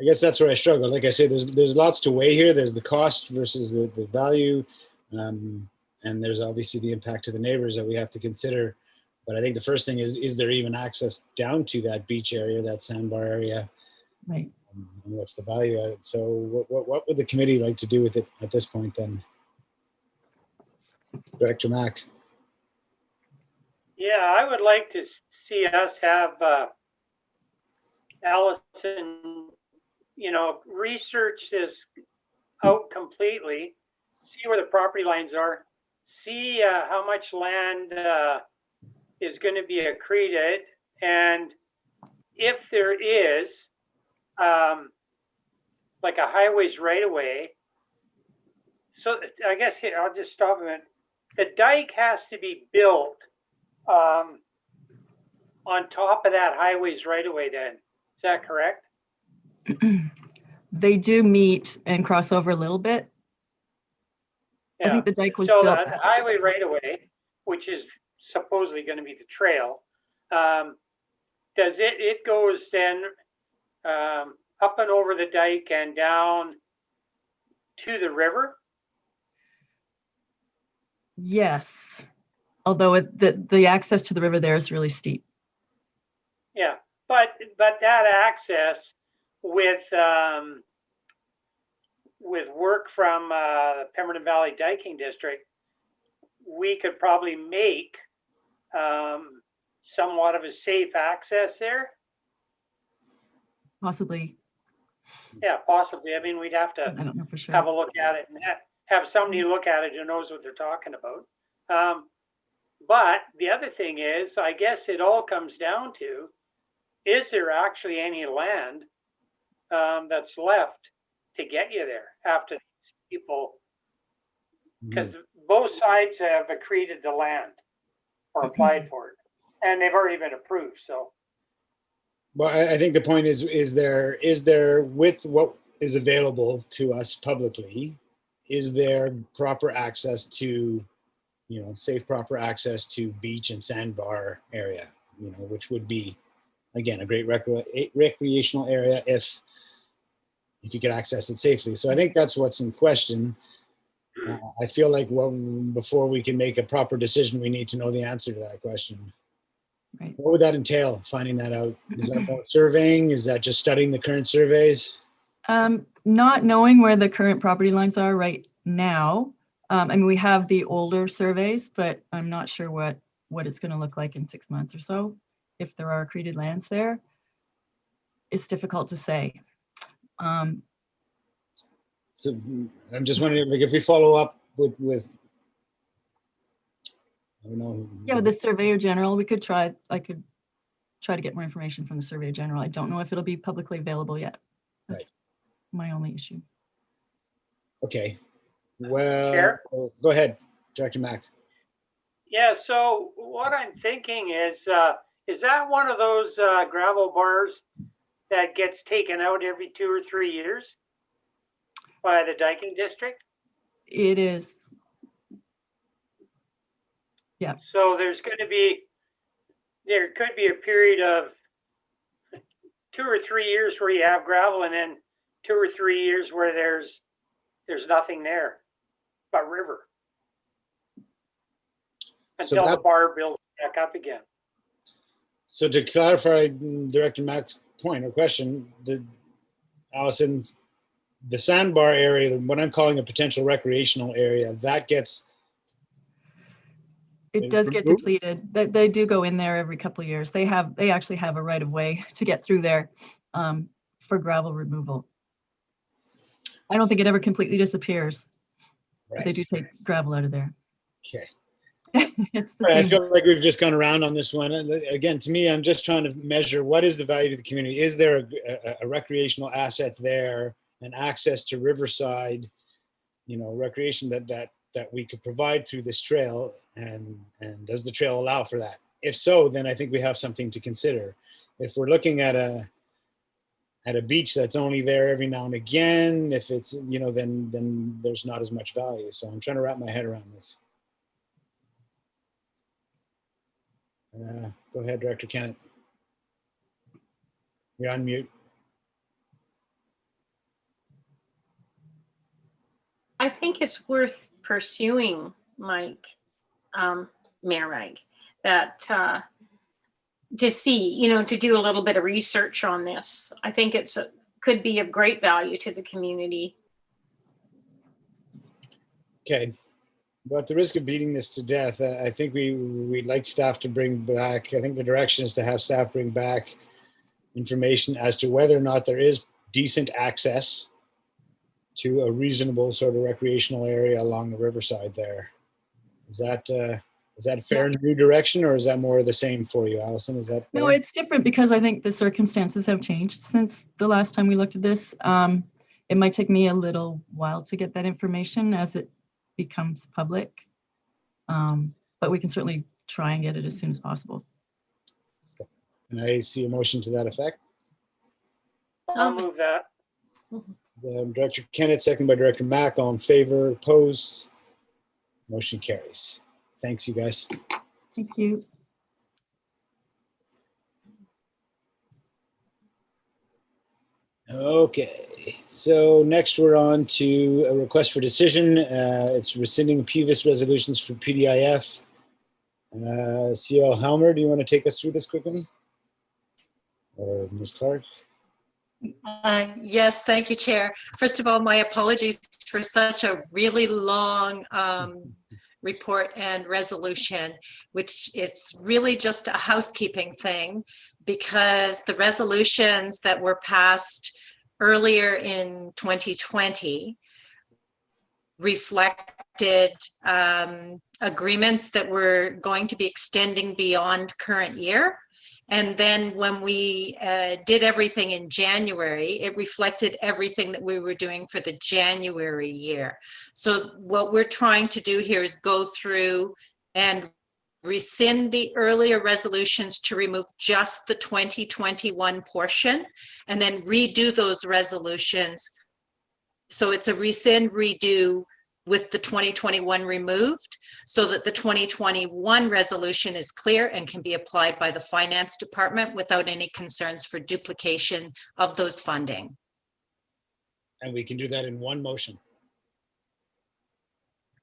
I guess that's where I struggle. Like I say, there's lots to weigh here. There's the cost versus the value, and there's obviously the impact to the neighbors that we have to consider. But I think the first thing is there even access down to that beach area, that sandbar area? Right. And what's the value of it? So what would the committee like to do with it at this point then? Director Mack. Yeah, I would like to see us have Allison, you know, research this out completely, see where the property lines are, see how much land is going to be accreted, and if there is like a highways right of way. So I guess here, I'll just stop a minute. The dike has to be built on top of that highways right of way then. Is that correct? they do meet and cross over a little bit. Yeah. I think the dike was so built. the highway right of way, which is supposedly going to be the trail, does it goes then up and over the dike and down to the river? Yes, although the access to the river there is really steep. Yeah, but that access with work from Pemberton Valley Diking District, we could probably make somewhat of a safe access there. Possibly. Yeah, possibly. I mean, we'd have to I don't know for sure. have a look at it and have somebody look at it who knows what they're talking about. But the other thing is, I guess it all comes down to, is there actually any land that's left to get you there after people? Because both sides have accreted the land or applied for it, and they've already been approved. So, well, I think the point is there with what is available to us publicly, is there proper access to, you know, safe proper access to beach and sandbar area, you know, which would be, again, a great recreational area if you could access it safely. So I think that's what's in question. I feel like, well, before we can make a proper decision, we need to know the answer to that question. Right. What would that entail, finding that out? Is that more surveying? Is that just studying the current surveys? Not knowing where the current property lines are right now. I mean, we have the older surveys, but I'm not sure what it's going to look like in 6 months or so. If there are accreted lands there, it's difficult to say. So I'm just wondering, like, if we follow up with I don't know. Yeah, with the Surveyor General, I could try to get more information from the Surveyor General. I don't know if it'll be publicly available yet. That's my only issue. Okay. Well, Chair? go ahead, Director Mack. Yeah, so what I'm thinking is that one of those gravel bars that gets taken out every 2 or 3 years by the Diking District? It is. Yeah. So there could be a period of 2 or 3 years where you have gravel, and then 2 or 3 years where there's nothing there but river. So Until the that- bar builds back up again. So to clarify Director Mack's point or question, Allison, the sandbar area, what I'm calling a potential recreational area, that gets. It does get depleted. They do go in there every couple of years. They actually have a right of way to get through there for gravel removal. I don't think it ever completely disappears. But they do take gravel out of there. Okay. It's the Right, I same. feel like we've just gone around on this one. And again, to me, I'm just trying to measure what is the value to the community. Is there a recreational asset there and access to Riverside, recreation that we could provide through this trail, and does the trail allow for that? If so, then I think we have something to consider. If we're looking at a beach that's only there every now and again, if it's, then there's not as much value. So I'm trying to wrap my head around this. Go ahead, Director Kennett. You're on mute. I think it's worth pursuing, Mike, Marag, that to see, to do a little bit of research on this. I think could be of great value to the community. Okay. But at the risk of beating this to death, I think we'd like staff to bring back, I think the direction is to have staff bring back information as to whether or not there is decent access to a reasonable sort of recreational area along the riverside there. Is that a fair new direction, or is that more of the same for you, Allison? Is that fair? No, it's different because I think the circumstances have changed since the last time we looked at this. It might take me a little while to get that information as it becomes public, but we can certainly try and get it as soon as possible. Can I see a motion to that effect? I'll move that. Director Kennett, second by Director Mack. All in favor, opposed? Motion carries. Thanks, you guys. Thank you. Okay, so next we're on to a request for decision. It's rescinding Peevis resolutions for PDIF. CL Helmer, do you want to take us through this quickly? Or Ms. Clark? Yes, thank you, Chair. First of all, my apologies for such a really long report and resolution, which it's really just a housekeeping thing, because the resolutions that were passed earlier in 2020 reflected agreements that were going to be extending beyond current year. And then when we did everything in January, it reflected everything that we were doing for the January year. So what we're trying to do here is go through and rescind the earlier resolutions to remove just the 2021 portion, and then redo those resolutions. So it's a rescind, redo with the 2021 removed, so that the 2021 resolution is clear and can be applied by the finance department without any concerns for duplication of those funding. And we can do that in one motion.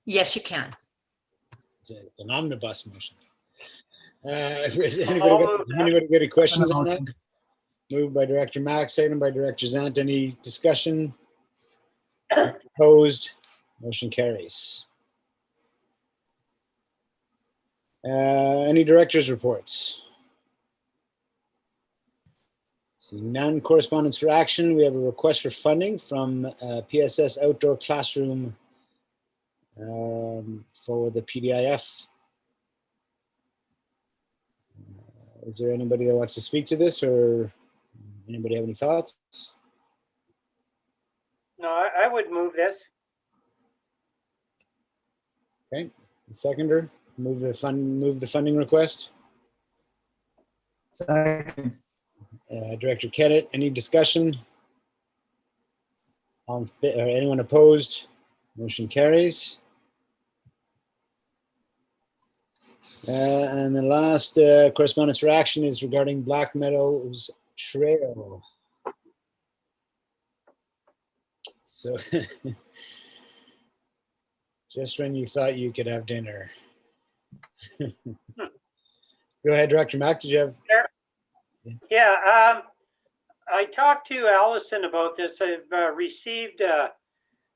Yes, you can. It's an omnibus motion. Anybody got any questions on that? Moved by Director Mack, seconded by Director Zant. Any discussion? Opposed? Motion carries. Any directors' reports? Seeing none, correspondence for action. We have a request for funding from PSS Outdoor Classroom for the PDIF. Is there anybody that wants to speak to this, or anybody have any thoughts? No, I would move this. Okay, seconder, move the funding request. Second. Director Kennett, any discussion? Or anyone opposed? Motion carries. And the last correspondence for action is regarding Black Meadows Trail. So just when you thought you could have dinner. Go ahead, Director Mack, did you have? Yeah, I talked to Allison about this. I've received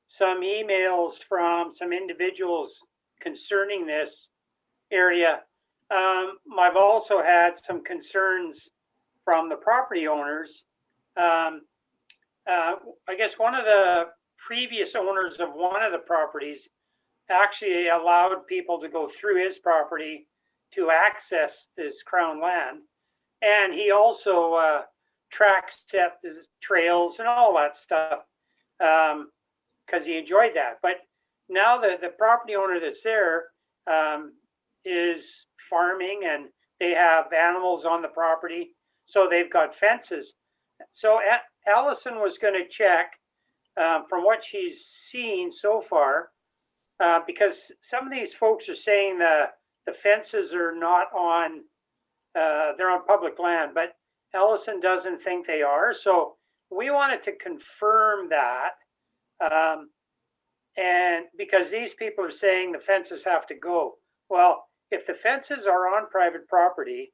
some emails from some individuals concerning this area. I've also had some concerns from the property owners. I guess one of the previous owners of one of the properties actually allowed people to go through his property to access this crown land. And he also track set the trails and all that stuff because he enjoyed that. But now the property owner that's there is farming, and they have animals on the property, so they've got fences. So Allison was going to check from what she's seen so far, because some of these folks are saying the fences are not on, they're on public land, but Allison doesn't think they are. So we wanted to confirm that. And because these people are saying the fences have to go. Well, if the fences are on private property,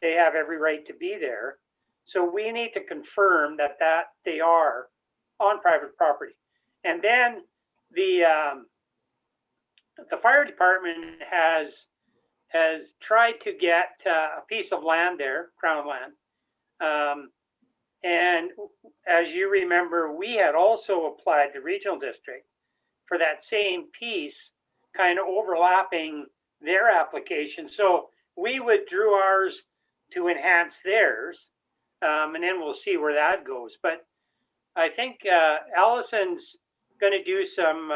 they have every right to be there. So we need to confirm that they are on private property. And then the fire department has tried to get a piece of land there, crown land. And as you remember, we had also applied the regional district for that same piece, kind of overlapping their application. So we withdrew ours to enhance theirs, and then we'll see where that goes. But I think Allison's going to do some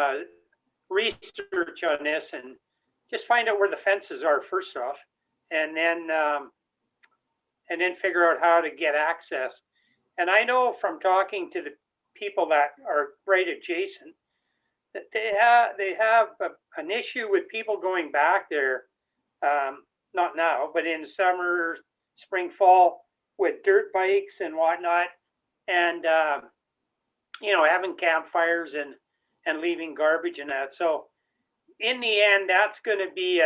research on this and just find out where the fences are first off, and then figure out how to get access. And I know from talking to the people that are right adjacent that they have an issue with people going back there, not now, but in summer, spring, fall, with dirt bikes and whatnot, and having campfires and leaving garbage and that. So in the end, that's going to be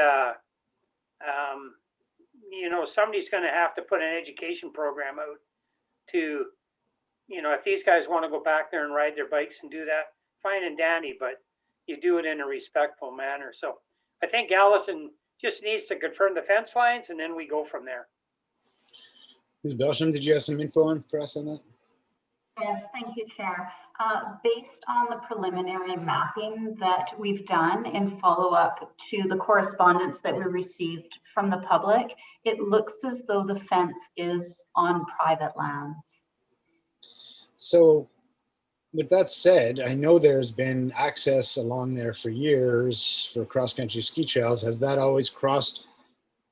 somebody's going to have to put an education program out to, if these guys want to go back there and ride their bikes and do that, fine and dandy, but you do it in a respectful manner. So I think Allison just needs to confirm the fence lines, and then we go from there. Ms. Belsham, did you have some info for us on that? Yes, thank you, Chair. Based on the preliminary mapping that we've done in follow-up to the correspondence that we received from the public, it looks as though the fence is on private lands. So with that said, I know there's been access along there for years for cross-country ski trails. Has that always crossed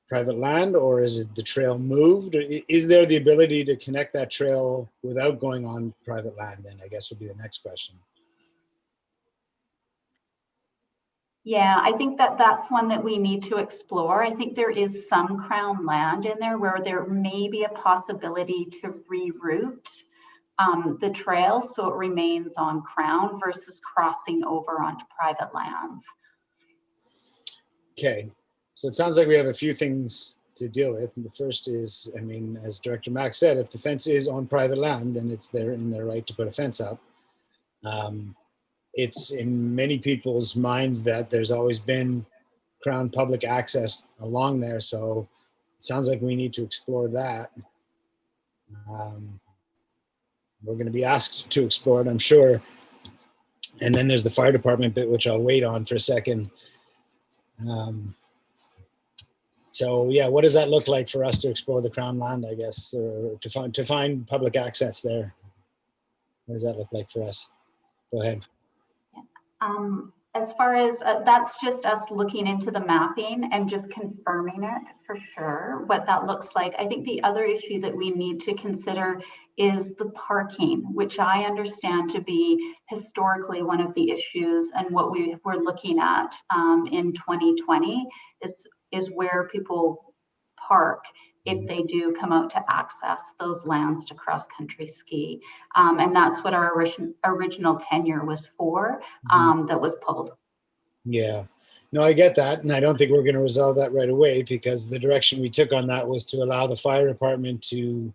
private land, or is it the trail moved? Or is there the ability to connect that trail without going on private land? Then I guess would be the next question. Yeah, I think that's one that we need to explore. I think there is some crown land in there where there may be a possibility to reroute the trail so it remains on crown versus crossing over onto private lands. Okay, so it sounds like we have a few things to deal with. And the first is, I mean, as Director Mack said, if the fence is on private land, then it's in their right to put a fence up. It's in many people's minds that there's always been Crown public access along there, so it sounds like we need to explore that. we're going to be asked to explore it, I'm sure. And then there's the fire department bit, which I'll wait on for a second. So yeah, what does that look like for us to explore the Crown land, I guess, or to find public access there? What does that look like for us? Go ahead. As far as that's just us looking into the mapping and just confirming it for sure, what that looks like. I think the other issue that we need to consider is the parking, which I understand to be historically one of the issues, and what we were looking at in 2020 is where people park if they do come out to access those lands to cross-country ski. And that's what our original tenure was for, that was pulled. Yeah, no, I get that. And I don't think we're going to resolve that right away, because the direction we took on that was to allow the fire department to,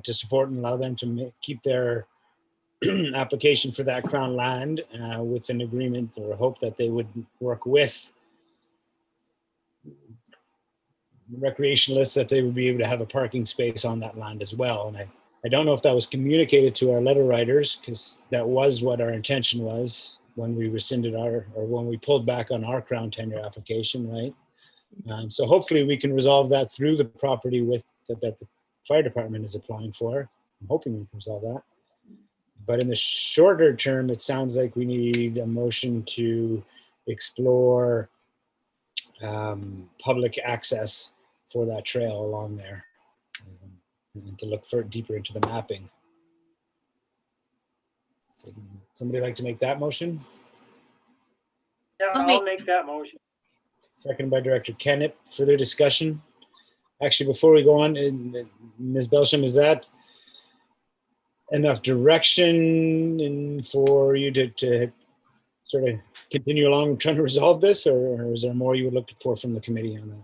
to support and allow them to keep their application for that Crown land with an agreement or hope that they would work with recreationalists, that they would be able to have a parking space on that land as well. And I don't know if that was communicated to our letter writers, because that was what our intention was when we rescinded when we pulled back on our Crown tenure application, right? So hopefully we can resolve that through the property that the fire department is applying for. I'm hoping we can resolve that. But in the shorter term, it sounds like we need a motion to explore public access for that trail along there, and to look deeper into the mapping. So, somebody like to make that motion? Yeah, I'll make that motion. Second by Director Kennett. Further discussion? Actually, before we go on, Ms. Belsham, is that enough direction for you to sort of continue along trying to resolve this, or is there more you would look for from the committee on that?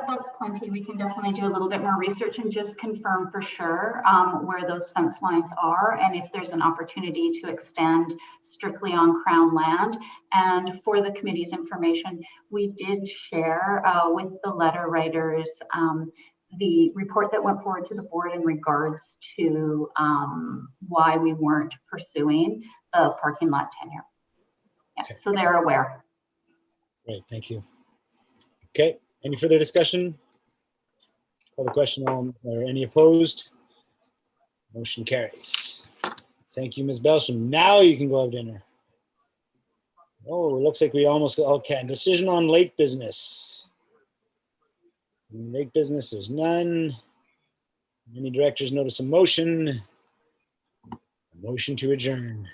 That's plenty. We can definitely do a little bit more research and just confirm for sure where those fence lines are, and if there's an opportunity to extend strictly on Crown land. And for the committee's information, we did share with the letter writers the report that went forward to the board in regards to why we weren't pursuing the parking lot tenure. Yeah, okay. So they're aware. Great, thank you. Okay. Any further discussion? Call the question on, or any opposed? Motion carries. Thank you, Ms. Belsham. Now you can go have dinner. Oh, it looks like we almost all can. Decision on late business. Late business, there's none. Any directors notice a motion? A motion to adjourn.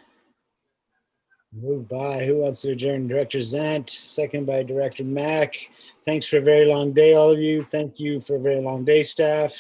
Moved by, who wants to adjourn? Director Zant, second by Director Mack. Thanks for a very long day, all of you. Thank you for a very long day, staff.